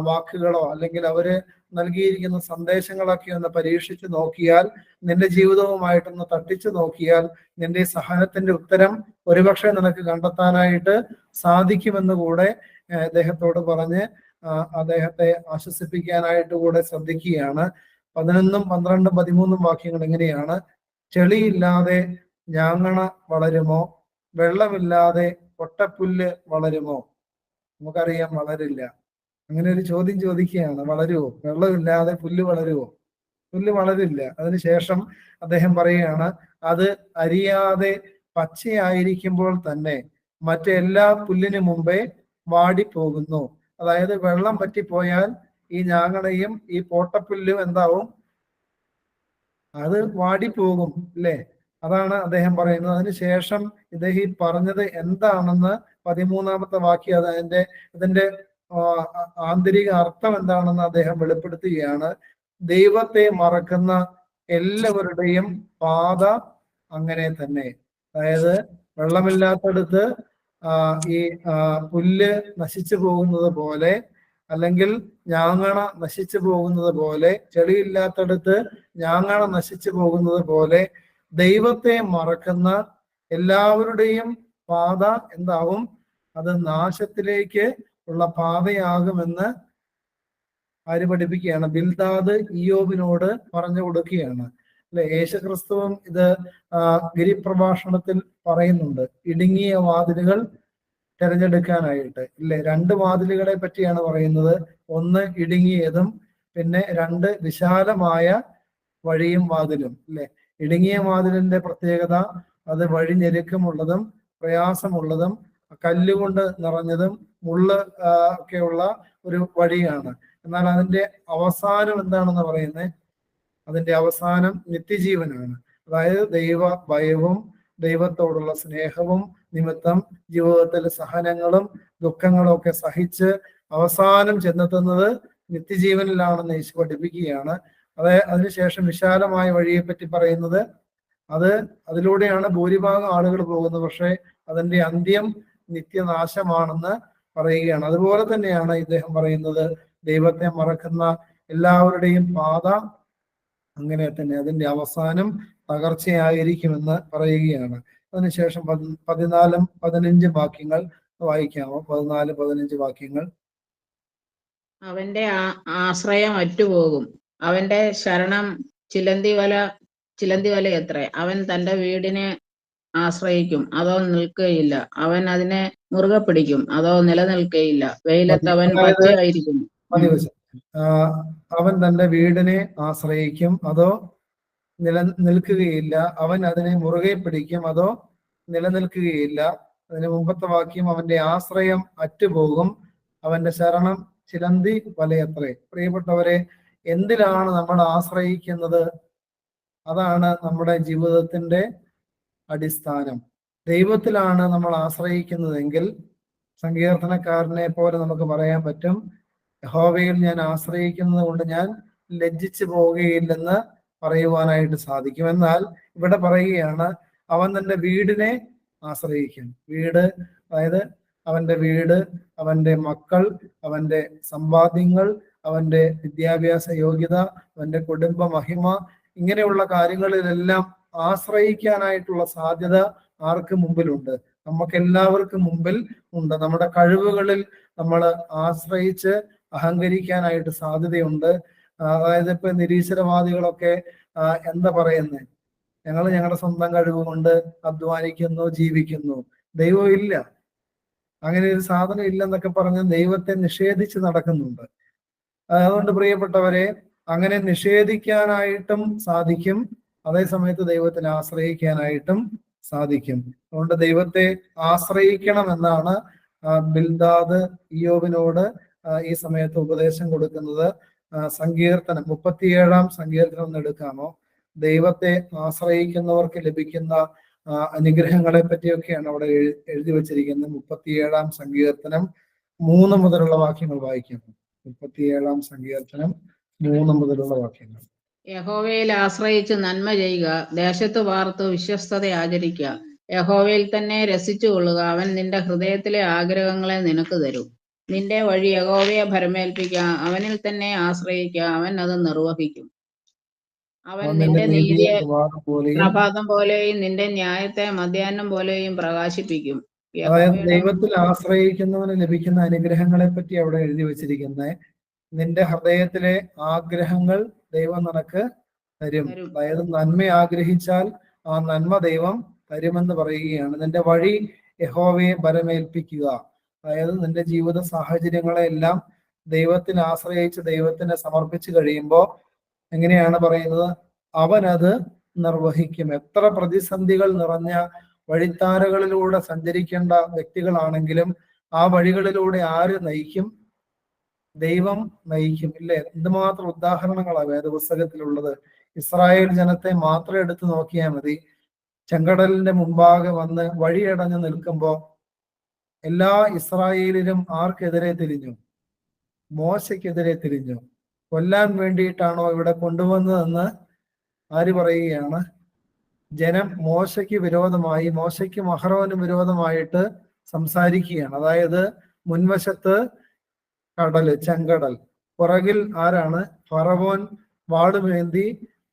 വാക്കുകളോ അല്ലെങ്കിൽ അവര് നൽകിയിരിക്കുന്ന സന്ദേശങ്ങളൊക്കെ ഒന്ന് പരീക്ഷിച്ച് നോക്കിയാൽ, നിന്റെ ജീവിതവുമായിട്ടൊന്ന് തട്ടിച്ചു നോക്കിയാൽ നിന്റെ സഹനത്തിന്റെ ഉത്തരം ഒരുപക്ഷെ നിനക്ക് കണ്ടെത്താനായിട്ട് സാധിക്കുമെന്ന് കൂടെ അദ്ദേഹത്തോട് പറഞ്ഞ് അദ്ദേഹത്തെ ആശ്വസിപ്പിക്കാനായിട്ട് കൂടെ ശ്രദ്ധിക്കുകയാണ്. 11, 12, 13 വാക്യങ്ങൾ എങ്ങനെയാണ്: ചെളിയില്ലാതെ ഞാങ്ങണ വളരുമോ? വെള്ളമില്ലാതെ ഒട്ടപ്പുല്ല് വളരുമോ? നമുക്കറിയാം വളരില്ല. അങ്ങനെ ഒരു ചോദ്യം ചോദിക്കുകയാണ്, വളരുവോ? വെള്ളമില്ലാതെ പുല്ല് വളരുവോ? പുല്ല് വളരില്ല. അതിനുശേഷം അദ്ദേഹം പറയുകയാണ്, അത് അരിയാതെ പച്ചയായിരിക്കുമ്പോൾ തന്നെ മറ്റെല്ലാ പുല്ലിനു മുമ്പേ വാടിപ്പോകുന്നു. അതായത് വെള്ളം പറ്റിപ്പോയാൽ ഈ ഞാങ്ങണയും ഈ പോട്ടപ്പുല്ലും എന്താവും? അത് വാടിപ്പോകും, അല്ലേ? അതാണ് അദ്ദേഹം പറയുന്നത്. അതിനുശേഷം ഇദ്ദേഹം ഈ പറഞ്ഞത് എന്താണെന്ന് 13ാമത്തെ വാക്യം ഇതിന്റെ ആന്തരിക അർത്ഥം എന്താണെന്ന് അദ്ദേഹം വെളിപ്പെടുത്തുകയാണ്. ദൈവത്തെ മറക്കുന്ന എല്ലാവരുടെയും പാത അങ്ങനെ തന്നെ. അതായത് വെള്ളമില്ലാത്തടുത്ത് ഈ പുല്ല് നശിച്ചു പോകുന്നത് പോലെ, അല്ലെങ്കിൽ ഞാങ്ങണ നശിച്ചു പോകുന്നത് പോലെ, ചെളിയില്ലാത്തടുത്ത് ഞാങ്ങണ നശിച്ചു പോകുന്നത് പോലെ ദൈവത്തെ മറക്കുന്ന എല്ലാവരുടെയും പാത എന്താവും? അത് നാശത്തിലേക്ക് ഉള്ള പാതയാകുമെന്ന് ആര് പഠിപ്പിക്കുകയാണ്? ബിൽദാദ് ഇയ്യോബിനോട് പറഞ്ഞു കൊടുക്കുകയാണ്, അല്ലെ? യേശുക്രിസ്തുവും ഇത് ഗിരിപ്രഭാഷണത്തിൽ പറയുന്നുണ്ട്, ഇടുങ്ങിയ വാതിലുകൾ തിരഞ്ഞെടുക്കാനായിട്ട്, ഇല്ലേ? 2 വാതിലുകളെ പറ്റിയാണ് പറയുന്നത്. ഒന്ന് ഇടുങ്ങിയതും, പിന്നെ 2 വിശാലമായ വഴിയും വാതിലും, അല്ലെ? ഇടുങ്ങിയ വാതിലിന്റെ പ്രത്യേകത അത് വഴി ഞെരുക്കമുള്ളതും പ്രയാസമുള്ളതും കല്ലുകൊണ്ട് നിറഞ്ഞതും മുള്ള് ഒക്കെയുള്ള ഒരു വഴിയാണ്. എന്നാൽ അതിന്റെ അവസാനം എന്താണെന്ന് പറയുന്നത്? അതിന്റെ അവസാനം നിത്യജീവനാണ്. അതായത് ദൈവ ഭയവും ദൈവത്തോടുള്ള സ്നേഹവും നിമിത്തം ജീവിതത്തിൽ സഹനങ്ങളും ദുഃഖങ്ങളും ഒക്കെ സഹിച്ച് അവസാനം ചെന്നെത്തുന്നത് നിത്യജീവനിലാണെന്ന് യേശു പഠിപ്പിക്കുകയാണ്. അതിനുശേഷം വിശാലമായ വഴിയെ പറ്റി പറയുന്നത്, അതിലൂടെയാണ് ഭൂരിഭാഗം ആളുകൾ പോകുന്നത്, പക്ഷെ അതിന്റെ അന്ത്യം നിത്യനാശമാണെന്ന് പറയുകയാണ്. അതുപോലെ തന്നെയാണ് ഇദ്ദേഹം പറയുന്നത്, ദൈവത്തെ മറക്കുന്ന എല്ലാവരുടെയും പാത അങ്ങനെ തന്നെ, അതിന്റെ അവസാനം തകർച്ചയായിരിക്കുമെന്ന് പറയുകയാണ്. അതിനുശേഷം 14, 15 വാക്യങ്ങൾ വായിക്കാമോ? 14, 15 വാക്യങ്ങൾ. അവന്റെ ആശ്രയം അറ്റുപോകും, അവന്റെ ശരണം ചിലന്തി വലയത്രേ. അവൻ തന്റെ വീടിനെ ആശ്രയിക്കും, അതോ നിൽക്കുകയില്ല. അവൻ അതിനെ മുറുകെ പിടിക്കും, അതോ നിലനിൽക്കുകയില്ല. വെയിലത്ത് അവൻ പച്ചയായിരിക്കും. അവൻ തന്റെ വീടിനെ ആശ്രയിക്കും, അതോ നിൽക്കുകയില്ല. അവൻ അതിനെ മുറുകെ പിടിക്കും, അതോ നിലനിൽക്കുകയില്ല. അതിന് മുമ്പത്തെ വാക്യം, അവന്റെ ആശ്രയം അറ്റുപോകും, അവന്റെ ശരണം ചിലന്തി വലയത്രേ. പ്രിയപ്പെട്ടവരെ, എന്തിലാണ് നമ്മൾ ആശ്രയിക്കുന്നത്? അതാണ് നമ്മുടെ ജീവിതത്തിന്റെ അടിസ്ഥാനം. ദൈവത്തിലാണ് നമ്മൾ ആശ്രയിക്കുന്നതെങ്കിൽ സങ്കീർത്തനക്കാരനെ പോലെ നമുക്ക് പറയാൻ പറ്റും, യഹോവയിൽ ഞാൻ ആശ്രയിക്കുന്നത് കൊണ്ട് ഞാൻ ലജ്ജിച്ചു പോവുകയില്ലെന്ന് പറയുവാനായിട്ട് സാധിക്കും. എന്നാൽ ഇവിടെ പറയുകയാണ്, അവൻ തന്റെ വീടിനെ ആശ്രയിക്കും. വീട്, അതായത് അവന്റെ വീട്, അവന്റെ മക്കൾ, അവന്റെ സമ്പാദ്യങ്ങൾ, അവന്റെ വിദ്യാഭ്യാസ യോഗ്യത, അവന്റെ കുടുംബ മഹിമ, ഇങ്ങനെയുള്ള കാര്യങ്ങളിലെല്ലാം ആശ്രയിക്കാനായിട്ടുള്ള സാധ്യത ആർക്ക് മുമ്പിലുണ്ട്? നമുക്ക് എല്ലാവർക്കും മുമ്പിൽ ഉണ്ട്. നമ്മുടെ കഴിവുകളിൽ നമ്മൾ ആശ്രയിച്ച് അഹങ്കരിക്കാനായിട്ട് സാധ്യതയുണ്ട്. അതായത് ഇപ്പൊ നിരീശ്വരവാദികളൊക്കെ എന്താ പറയുന്നത്? ഞങ്ങൾ ഞങ്ങളുടെ സ്വന്തം കഴിവ് കൊണ്ട് അധ്വാനിക്കുന്നു, ജീവിക്കുന്നു, ദൈവം ഇല്ല, അങ്ങനെ ഒരു സാധനം ഇല്ലെന്നൊക്കെ പറഞ്ഞ് ദൈവത്തെ നിഷേധിച്ച് നടക്കുന്നുണ്ട്. അതുകൊണ്ട് പ്രിയപ്പെട്ടവരെ, അങ്ങനെ നിഷേധിക്കാനായിട്ടും സാധിക്കും, അതേ സമയത്ത് ദൈവത്തിൽ ആശ്രയിക്കാനായിട്ടും സാധിക്കും. അതുകൊണ്ട് ദൈവത്തെ ആശ്രയിക്കണം എന്നാണ് ബിൽദാദ് ഇയ്യോബിനോട് ഈ സമയത്ത് ഉപദേശം കൊടുക്കുന്നത്. സങ്കീർത്തനം 37 സങ്കീർത്തനം ഒന്ന് എടുക്കാമോ? ദൈവത്തെ ആശ്രയിക്കുന്നവർക്ക് ലഭിക്കുന്ന അനുഗ്രഹങ്ങളെ പറ്റിയൊക്കെയാണ് അവിടെ എഴുതി വച്ചിരിക്കുന്നത്. 37 സങ്കീർത്തനം 3 മുതലുള്ള വാക്യങ്ങൾ വായിക്കുന്നു. 37 സങ്കീർത്തനം 3 മുതലുള്ള വാക്യങ്ങൾ. യഹോവയിൽ ആശ്രയിച്ച് നന്മ ചെയ്യുക, ദേശത്ത് പാർത്ത് വിശ്വസ്തത ആചരിക്കുക. യഹോവയിൽ തന്നെ രസിച്ചു കൊള്ളുക, അവൻ നിന്റെ ഹൃദയത്തിലെ ആഗ്രഹങ്ങളെ നിനക്ക് തരും. നിന്റെ വഴി യഹോവയെ ഭരമേൽപ്പിക്കുക, അവനിൽ തന്നെ ആശ്രയിക്കുക, അവൻ അത് നിർവഹിക്കും. അവൻ നിന്റെ നീതിയെ പ്രഭാതം പോലെയും നിന്റെ ന്യായത്തെ മധ്യാഹ്നം പോലെയും പ്രകാശിപ്പിക്കും. അതായത് ദൈവത്തിൽ ആശ്രയിക്കുന്നവന് ലഭിക്കുന്ന അനുഗ്രഹങ്ങളെ പറ്റി അവിടെ എഴുതി വെച്ചിരിക്കുന്നത്. നിന്റെ ഹൃദയത്തിലെ ആഗ്രഹങ്ങൾ ദൈവം നിനക്ക് തരും. അതായത് നന്മ ആഗ്രഹിച്ചാൽ ആ നന്മ ദൈവം തരുമെന്ന് പറയുകയാണ്. നിന്റെ വഴി യഹോവയെ ഭരമേൽപ്പിക്കുക, അതായത് നിന്റെ ജീവിത സാഹചര്യങ്ങളെ എല്ലാം ദൈവത്തിൽ ആശ്രയിച്ച് ദൈവത്തിന് സമർപ്പിച്ചു കഴിയുമ്പോൾ എങ്ങനെയാണ് പറയുന്നത്? അവനത് നിർവഹിക്കും. എത്ര പ്രതിസന്ധികൾ നിറഞ്ഞ വഴിത്താരകളിലൂടെ സഞ്ചരിക്കേണ്ട വ്യക്തികളാണെങ്കിലും ആ വഴികളിലൂടെ ആര് നയിക്കും? ദൈവം നയിക്കും. ഇല്ലേ? എന്തുമാത്രം ഉദാഹരണങ്ങളാണ് വേദപുസ്തകത്തിലുള്ളത്. ഇസ്രായേൽ ജനത്തെ മാത്രം എടുത്തു നോക്കിയാൽ മതി. ചെങ്കടലിന്റെ മുമ്പാകെ വന്ന് വഴിയടഞ്ഞു നിൽക്കുമ്പോ എല്ലാ ഇസ്രായേലിലും ആർക്കെതിരെ തിരിഞ്ഞു? മോശയ്ക്കെതിരെ തിരിഞ്ഞു. കൊല്ലാൻ വേണ്ടിയിട്ടാണോ ഇവിടെ കൊണ്ടുവന്നതെന്ന് ആര് പറയുകയാണ്? ജനം മോശയ്ക്ക് വിരോധമായി, മോശയ്ക്കും അഹ്റോനും വിരോധമായിട്ട് സംസാരിക്കുകയാണ്. അതായത് മുൻവശത്ത് കടല്, ചെങ്കടൽ, പുറകിൽ ആരാണ്? ഫറവോൻ വാളുമേന്തി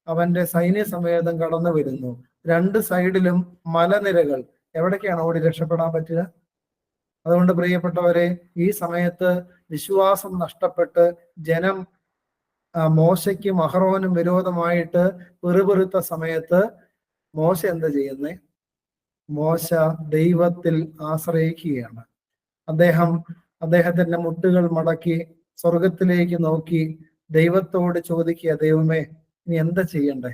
അവന്റെ സൈന്യസമേതം കടന്നു വരുന്നു. രണ്ട് സൈഡിലും മലനിരകൾ. എവിടേക്കാണ് ഓടി രക്ഷപ്പെടാൻ പറ്റുക? അതുകൊണ്ട് പ്രിയപ്പെട്ടവരെ, ഈ സമയത്ത് വിശ്വാസം നഷ്ടപ്പെട്ട് ജനം മോശയ്ക്കും അഹ്റോനും വിരോധമായിട്ട് പിറുപിറുത്ത സമയത്ത് മോശ എന്താ ചെയ്യുന്നേ? മോശ ദൈവത്തിൽ ആശ്രയിക്കുകയാണ്. അദ്ദേഹത്തിന്റെ മുട്ടുകൾ മടക്കി സ്വർഗത്തിലേക്ക് നോക്കി ദൈവത്തോട് ചോദിക്കുക, ദൈവമേ ഇനി എന്താ ചെയ്യണ്ടേ?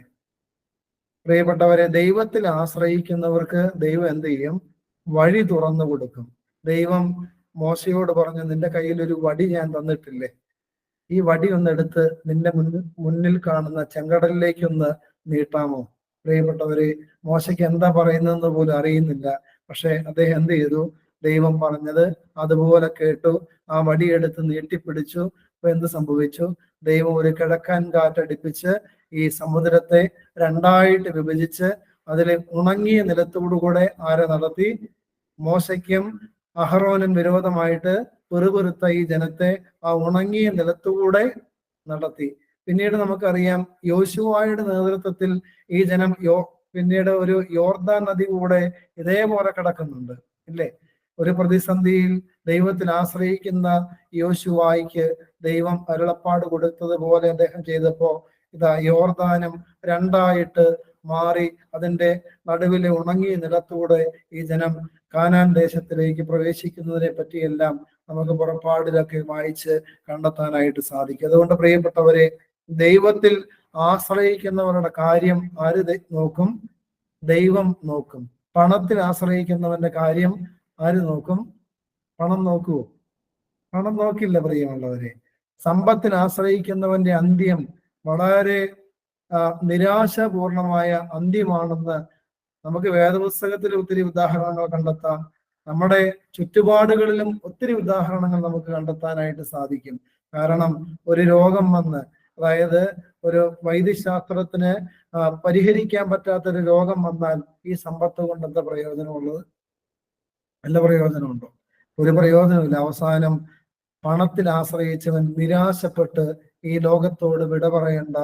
പ്രിയപ്പെട്ടവരെ, ദൈവത്തിൽ ആശ്രയിക്കുന്നവർക്ക് ദൈവം എന്ത് ചെയ്യും? വഴി തുറന്നു കൊടുക്കും. ദൈവം മോശയോട് പറഞ്ഞു, നിന്റെ കയ്യിൽ ഒരു വടി ഞാൻ തന്നിട്ടില്ലേ, ഈ വടി ഒന്നെടുത്ത് നിന്റെ മുന്നിൽ കാണുന്ന ചെങ്കടലിലേക്കൊന്ന് നീട്ടാമോ? പ്രിയപ്പെട്ടവരെ, മോശയ്ക്ക് എന്താ പറയുന്നതെന്ന് പോലും അറിയുന്നില്ല. പക്ഷെ അദ്ദേഹം എന്ത് ചെയ്തു? ദൈവം പറഞ്ഞത് അതുപോലെ കേട്ടു. ആ വടിയെടുത്ത് നീട്ടിപ്പിടിച്ചു. അപ്പൊ എന്ത് സംഭവിച്ചു? ദൈവം ഒരു കിഴക്കൻ കാറ്റടിപ്പിച്ച് ഈ സമുദ്രത്തെ രണ്ടായിട്ട് വിഭജിച്ച് അതിലെ ഉണങ്ങിയ നിലത്തോടുകൂടെ ആരെ നടത്തി? മോശയ്ക്കും അഹ്റോനും വിരോധമായിട്ട് പെറുപെറുത്ത ഈ ജനത്തെ ആ ഉണങ്ങിയ നിലത്തുകൂടെ നടത്തി. പിന്നീട് നമുക്കറിയാം, യോശുവയുടെ നേതൃത്വത്തിൽ ഈ ജനം പിന്നീട് ഒരു യോർദാൻ നദി കൂടെ ഇതേപോലെ കിടക്കുന്നുണ്ട്, ഇല്ലേ? ഒരു പ്രതിസന്ധിയിൽ ദൈവത്തിൽ ആശ്രയിക്കുന്ന യോശുവായിക്ക് ദൈവം അരുളപ്പാട് കൊടുത്തതുപോലെ അദ്ദേഹം ചെയ്തപ്പോ ഇതാ യോർദാനം രണ്ടായിട്ട് മാറി അതിന്റെ നടുവിലെ ഉണങ്ങിയ നിലത്തൂടെ ഈ ജനം കാനാൻ ദേശത്തിലേക്ക് പ്രവേശിക്കുന്നതിനെ പറ്റിയെല്ലാം നമുക്ക് പുറപ്പാടിലൊക്കെ വായിച്ച് കണ്ടെത്താനായിട്ട് സാധിക്കും. അതുകൊണ്ട് പ്രിയപ്പെട്ടവരെ, ദൈവത്തിൽ ആശ്രയിക്കുന്നവരുടെ കാര്യം ആര് നോക്കും? ദൈവം നോക്കും. പണത്തിൽ ആശ്രയിക്കുന്നവന്റെ കാര്യം ആര് നോക്കും? പണം നോക്കുവോ? പണം നോക്കില്ല പ്രിയമുള്ളവരെ. സമ്പത്തിൽ ആശ്രയിക്കുന്നവന്റെ അന്ത്യം വളരെ നിരാശപൂർണമായ അന്ത്യമാണെന്ന് നമുക്ക് വേദപുസ്തകത്തിൽ ഒത്തിരി ഉദാഹരണങ്ങൾ കണ്ടെത്താം. നമ്മുടെ ചുറ്റുപാടുകളിലും ഒത്തിരി ഉദാഹരണങ്ങൾ നമുക്ക് കണ്ടെത്താനായിട്ട് സാധിക്കും. കാരണം ഒരു രോഗം വന്ന്, അതായത് ഒരു വൈദ്യശാസ്ത്രത്തിന് പരിഹരിക്കാൻ പറ്റാത്തൊരു രോഗം വന്നാൽ ഈ സമ്പത്ത് കൊണ്ട് എന്താ പ്രയോജനമുള്ളത്? നല്ല പ്രയോജനമുണ്ടോ? ഒരു പ്രയോജനമില്ല. അവസാനം പണത്തിൽ ആശ്രയിച്ചവൻ നിരാശപ്പെട്ട് ഈ ലോകത്തോട് വിട പറയേണ്ട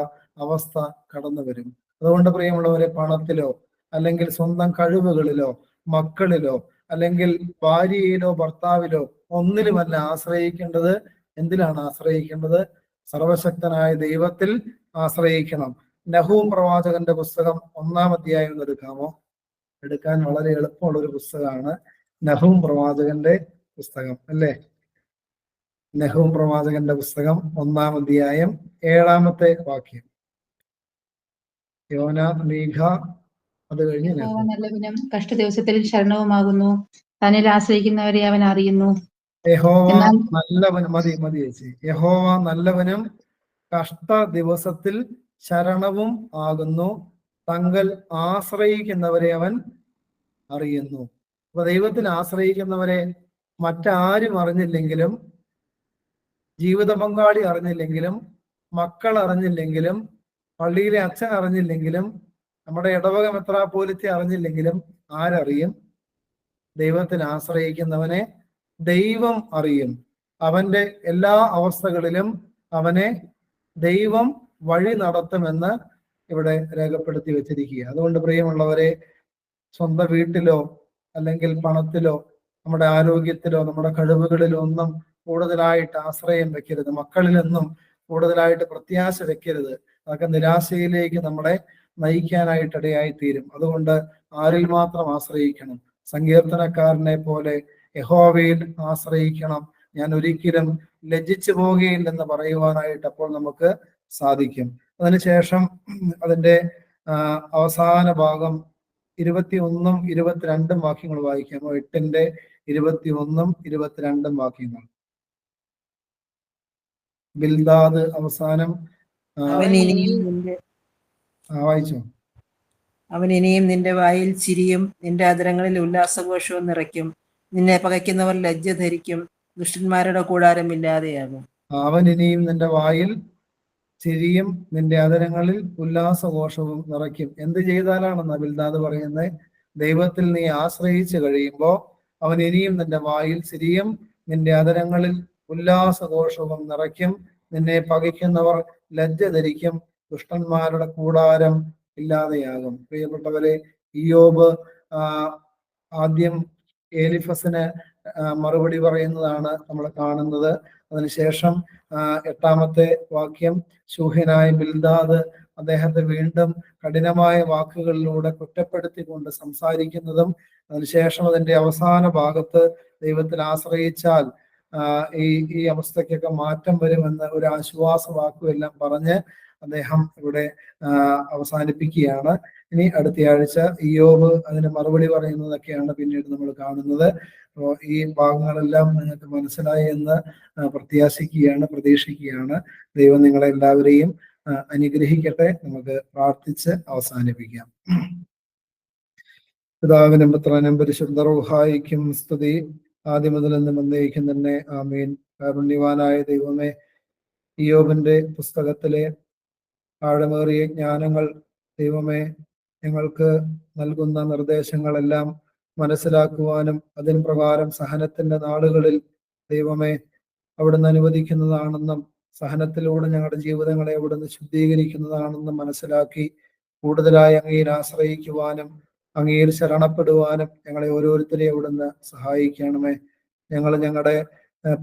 അവസ്ഥ കടന്നു വരും. അതുകൊണ്ട് പ്രിയമുള്ളവരെ, പണത്തിലോ അല്ലെങ്കിൽ സ്വന്തം കഴിവുകളിലോ മക്കളിലോ അല്ലെങ്കിൽ ഭാര്യയിലോ ഭർത്താവിലോ ഒന്നിലുമല്ല ആശ്രയിക്കേണ്ടത്. എന്തിലാണ് ആശ്രയിക്കേണ്ടത്? സർവശക്തനായ ദൈവത്തിൽ ആശ്രയിക്കണം. നഹൂം പ്രവാചകന്റെ പുസ്തകം 1-ാം അധ്യായം എടുക്കാമോ? എടുക്കാൻ വളരെ എളുപ്പമുള്ള ഒരു പുസ്തകമാണ് നഹൂം പ്രവാചകന്റെ പുസ്തകം, അല്ലേ? നഹൂം പ്രവാചകന്റെ പുസ്തകം 1-ാം അധ്യായം 7-ാമത്തെ വാക്യം. യോന, മീഖ, അത് കഴിഞ്ഞ് യഹോവ നല്ലവനും കഷ്ട ദിവസത്തിൽ ശരണവുമാകുന്നു. തന്നിൽ ആശ്രയിക്കുന്നവരെ അവൻ അറിയുന്നു. യഹോവ എന്നാൽ നല്ലവനും, മതി ചേച്ചി. യഹോവ നല്ലവനും കഷ്ട ദിവസത്തിൽ ശരണവും ആകുന്നു. തങ്ങൾ ആശ്രയിക്കുന്നവരെ അവൻ അറിയുന്നു. അപ്പൊ ദൈവത്തിൽ ആശ്രയിക്കുന്നവരെ മറ്റാരും അറിഞ്ഞില്ലെങ്കിലും, ജീവിത പങ്കാളി അറിഞ്ഞില്ലെങ്കിലും, മക്കൾ അറിഞ്ഞില്ലെങ്കിലും, പള്ളിയിലെ അച്ഛൻ അറിഞ്ഞില്ലെങ്കിലും, നമ്മുടെ ഇടവക മെത്രാപ്പോലീത്ത അറിഞ്ഞില്ലെങ്കിലും ആരറിയും? ദൈവത്തിൽ ആശ്രയിക്കുന്നവനെ ദൈവം അറിയും. അവന്റെ എല്ലാ അവസ്ഥകളിലും അവനെ ദൈവം വഴി നടത്തുമെന്ന് ഇവിടെ രേഖപ്പെടുത്തി വെച്ചിരിക്കുക. അതുകൊണ്ട് പ്രിയമുള്ളവരെ, സ്വന്തം വീട്ടിലോ അല്ലെങ്കിൽ പണത്തിലോ നമ്മുടെ ആരോഗ്യത്തിലോ നമ്മുടെ കഴിവുകളിലോ ഒന്നും കൂടുതലായിട്ട് ആശ്രയം വെക്കരുത്. മക്കളിലൊന്നും കൂടുതലായിട്ട് പ്രത്യാശ വെക്കരുത്. അതൊക്കെ നിരാശയിലേക്ക് നമ്മളെ നയിക്കാനായിട്ടിടയായി തീരും. അതുകൊണ്ട് ആരിൽ മാത്രം ആശ്രയിക്കണം? സങ്കീർത്തനക്കാരനെ പോലെ യഹോവയിൽ ആശ്രയിക്കണം. ഞാൻ ഒരിക്കലും ലജ്ജിച്ചു പോകുകയില്ലെന്ന് പറയുവാനായിട്ട് അപ്പോൾ നമുക്ക് സാധിക്കും. അതിനുശേഷം അതിന്റെ അവസാന ഭാഗം 21-ഉം 22-ഉം വാക്യങ്ങൾ വായിക്കാമോ? 8-ന്റെ 21-ഉം 22-ഉം വാക്യങ്ങൾ. ബിൽദാദ് അവസാനം വായിച്ചോ? അവൻ ഇനിയും നിന്റെ വായിൽ ചിരിയും നിന്റെ അധരങ്ങളിൽ ഉല്ലാസഘോഷവും നിറയ്ക്കും. നിന്നെ പകയ്ക്കുന്നവർ ലജ്ജ ധരിക്കും. ദുഷ്ടന്മാരുടെ കൂടാരം ഇല്ലാതെയാകും. അവൻ ഇനിയും നിന്റെ വായിൽ ചിരിയും നിന്റെ അധരങ്ങളിൽ ഉല്ലാസഘോഷവും നിറയ്ക്കും. എന്ത് ചെയ്താലാണെന്ന് ബിൽദാദ് പറയുന്നത്? ദൈവത്തിൽ നീ ആശ്രയിച്ചു കഴിയുമ്പോൾ അവൻ ഇനിയും നിന്റെ വായിൽ ചിരിയും നിന്റെ അധരങ്ങളിൽ ഉല്ലാസഘോഷവും നിറയ്ക്കും. നിന്നെ പകയ്ക്കുന്നവർ ലജ്ജ ധരിക്കും. ദുഷ്ടന്മാരുടെ കൂടാരം ഇല്ലാതെയാകും. പ്രിയപ്പെട്ടവരെ, ഇയ്യോബ് ആദ്യം എലിഫസിന് മറുപടി പറയുന്നതാണ് നമ്മൾ കാണുന്നത്. അതിനുശേഷം 8-ാമത്തെ വാക്യം, ശൂഹ്യനായ ബിൽദാദ് അദ്ദേഹത്തെ വീണ്ടും കഠിനമായ വാക്കുകളിലൂടെ കുറ്റപ്പെടുത്തിക്കൊണ്ട് സംസാരിക്കുന്നതും, അതിനുശേഷം അതിന്റെ അവസാന ഭാഗത്ത് ദൈവത്തിൽ ആശ്രയിച്ചാൽ ഈ അവസ്ഥയ്ക്കൊക്കെ മാറ്റം വരുമെന്ന് ഒരു ആശ്വാസ വാക്കുമെല്ലാം പറഞ്ഞ് അദ്ദേഹം ഇവിടെ അവസാനിപ്പിക്കുകയാണ്. ഇനി അടുത്തയാഴ്ച ഇയ്യോബ് അതിന് മറുപടി പറയുന്നതൊക്കെയാണ് പിന്നീട് നമ്മൾ കാണുന്നത്. അപ്പോൾ ഈ ഭാഗങ്ങളെല്ലാം നിങ്ങൾക്ക് മനസ്സിലായി എന്ന് പ്രതീക്ഷിക്കുകയാണ്. ദൈവം നിങ്ങളെ എല്ലാവരെയും അനുഗ്രഹിക്കട്ടെ. നമുക്ക് പ്രാർത്ഥിച്ച് അവസാനിപ്പിക്കാം. പിതാവിനും പുത്രനും പരിശുദ്ധ റൂഹായിക്കും സ്തുതി, ആദ്യം മുതൽ എന്നും എന്നേക്കും തന്നെ. ആമീൻ. കാരുണ്യവാനായ ദൈവമേ, ഇയ്യോബിന്റെ പുസ്തകത്തിലെ ആഴമേറിയ ജ്ഞാനങ്ങൾ ദൈവമേ ഞങ്ങൾക്ക് നൽകുന്ന നിർദ്ദേശങ്ങളെല്ലാം മനസ്സിലാക്കുവാനും അതിന് പ്രകാരം സഹനത്തിന്റെ നാളുകളിൽ ദൈവമേ അവിടുന്ന് അനുവദിക്കുന്നതാണെന്നും സഹനത്തിലൂടെ ഞങ്ങളുടെ ജീവിതങ്ങളെ അവിടുന്ന് ശുദ്ധീകരിക്കുന്നതാണെന്നും മനസ്സിലാക്കി കൂടുതലായി അങ്ങയിൽ ആശ്രയിക്കുവാനും അങ്ങയിൽ ശരണപ്പെടുവാനും ഞങ്ങളെ ഓരോരുത്തരെയും അവിടുന്ന് സഹായിക്കണമേ. ഞങ്ങൾ ഞങ്ങളുടെ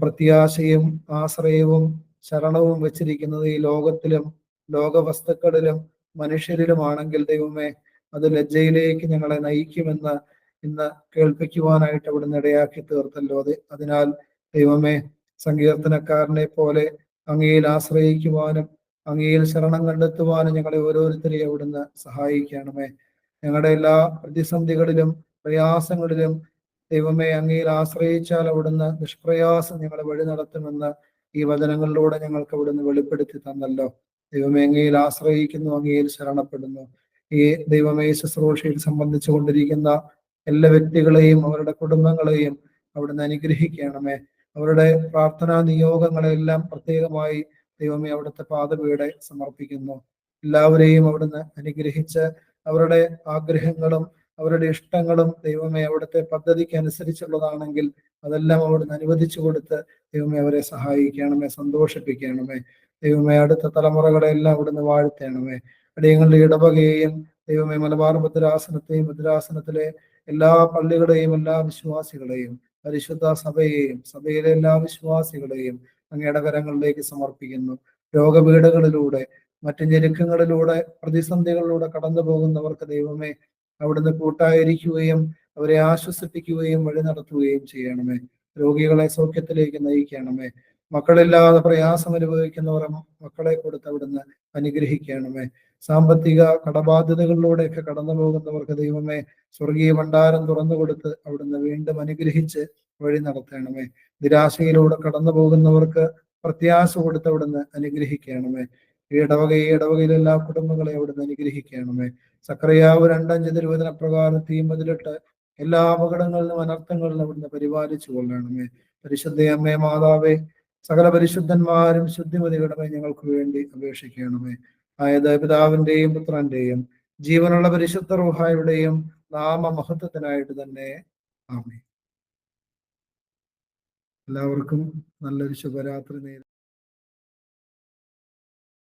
പ്രത്യാശയും ആശ്രയവും ശരണവും വെച്ചിരിക്കുന്നത് ഈ ലോകത്തിലും ലോകവസ്തുക്കളിലും മനുഷ്യരിലുമാണെങ്കിൽ ദൈവമേ അത് ലജ്ജയിലേക്ക് ഞങ്ങളെ നയിക്കുമെന്ന് ഇന്ന് കേൾപ്പിക്കുവാനായിട്ട് അവിടുന്ന് ഇടയാക്കി തീർത്തല്ലോ. അതിനാൽ ദൈവമേ, സങ്കീർത്തനക്കാരനെ പോലെ അങ്ങയിൽ ആശ്രയിക്കുവാനും അങ്ങയിൽ ശരണം കണ്ടെത്തുവാനും ഞങ്ങളെ ഓരോരുത്തരെയും അവിടുന്ന് സഹായിക്കണമേ. ഞങ്ങളുടെ എല്ലാ പ്രതിസന്ധികളിലും പ്രയാസങ്ങളിലും ദൈവമേ, അങ്ങയിൽ ആശ്രയിച്ചാൽ അവിടുന്ന് നിഷ്പ്രയാസം ഞങ്ങളെ വഴി നടത്തുമെന്ന് ഈ വചനങ്ങളിലൂടെ ഞങ്ങൾക്ക് അവിടുന്ന് വെളിപ്പെടുത്തി തന്നല്ലോ. ദൈവമേ, അങ്ങയിൽ ആശ്രയിക്കുന്നു, അങ്ങയിൽ ശരണപ്പെടുന്നു. ഈ ദൈവമേ ശുശ്രൂഷയിൽ സംബന്ധിച്ചു കൊണ്ടിരിക്കുന്ന എല്ലാ വ്യക്തികളെയും അവരുടെ കുടുംബങ്ങളെയും അവിടുന്ന് അനുഗ്രഹിക്കണമേ. അവരുടെ പ്രാർത്ഥനാ നിയോഗങ്ങളെല്ലാം പ്രത്യേകമായി ദൈവമേ അവിടുത്തെ പാദപീഠെ സമർപ്പിക്കുന്നു. എല്ലാവരെയും അവിടുന്ന് അനുഗ്രഹിച്ച് അവരുടെ ആഗ്രഹങ്ങളും അവരുടെ ഇഷ്ടങ്ങളും ദൈവമേ അവിടുത്തെ പദ്ധതിക്ക് അനുസരിച്ചുള്ളതാണെങ്കിൽ അതെല്ലാം അവിടുന്ന് അനുവദിച്ചു കൊടുത്ത് ദൈവമേ അവരെ സഹായിക്കണമേ, സന്തോഷിപ്പിക്കണമേ. ദൈവമേ അടുത്ത തലമുറകളെ എല്ലാം അവിടുന്ന് വാഴ്ത്തണമേ. അടിയങ്ങളുടെ ഇടവകയെയും ദൈവമേ മലബാർ ഭദ്രാസനത്തെയും ഭദ്രാസനത്തിലെ എല്ലാ പള്ളികളെയും എല്ലാ വിശ്വാസികളെയും പരിശുദ്ധ സഭയെയും സഭയിലെ എല്ലാ വിശ്വാസികളെയും അങ്ങയുടെ കരങ്ങളിലേക്ക് സമർപ്പിക്കുന്നു. രോഗപീഠകളിലൂടെ മറ്റു ഞെരുക്കങ്ങളിലൂടെ പ്രതിസന്ധികളിലൂടെ കടന്നു പോകുന്നവർക്ക് ദൈവമേ അവിടുന്ന് കൂട്ടായിരിക്കുകയും അവരെ ആശ്വസിപ്പിക്കുകയും വഴി നടത്തുകയും ചെയ്യണമേ. രോഗികളെ സൗഖ്യത്തിലേക്ക് നയിക്കണമേ. മക്കളില്ലാതെ പ്രയാസം അനുഭവിക്കുന്നവർ മക്കളെ കൊടുത്ത് അവിടുന്ന് അനുഗ്രഹിക്കണമേ. സാമ്പത്തിക കടബാധ്യതകളിലൂടെയൊക്കെ കടന്നു പോകുന്നവർക്ക് ദൈവമേ സ്വർഗീയ ഭണ്ഡാരം തുറന്നു കൊടുത്ത് അവിടുന്ന് വീണ്ടും അനുഗ്രഹിച്ച് വഴി നടത്തണമേ. നിരാശയിലൂടെ കടന്നു പോകുന്നവർക്ക് പ്രത്യാശ കൊടുത്ത് അവിടുന്ന് അനുഗ്രഹിക്കണമേ. ഈ ഇടവകയിലെ എല്ലാ കുടുംബങ്ങളെയും അവിടുന്ന് അനുഗ്രഹിക്കണമേ. സക്കറിയാവ് 2:5 തിരുവചന പ്രകാരം തീമതിലിട്ട് എല്ലാ അപകടങ്ങളിലും അനർത്ഥങ്ങളിലും അവിടുന്ന് പരിപാലിച്ചു കൊള്ളണമേ. പരിശുദ്ധ അമ്മേ മാതാവേ, സകല പരിശുദ്ധന്മാരും ശുദ്ധിമതികളുടെ ഞങ്ങൾക്ക് വേണ്ടി അപേക്ഷിക്കണമേ. ആയത് പിതാവിന്റെയും പുത്രന്റെയും ജീവനുള്ള പരിശുദ്ധ റൂഹായുടെയും നാമമഹത്വത്തിനായിട്ട് തന്നെ ആമേൻ. എല്ലാവർക്കും നല്ലൊരു ശുഭരാത്രി നേരം.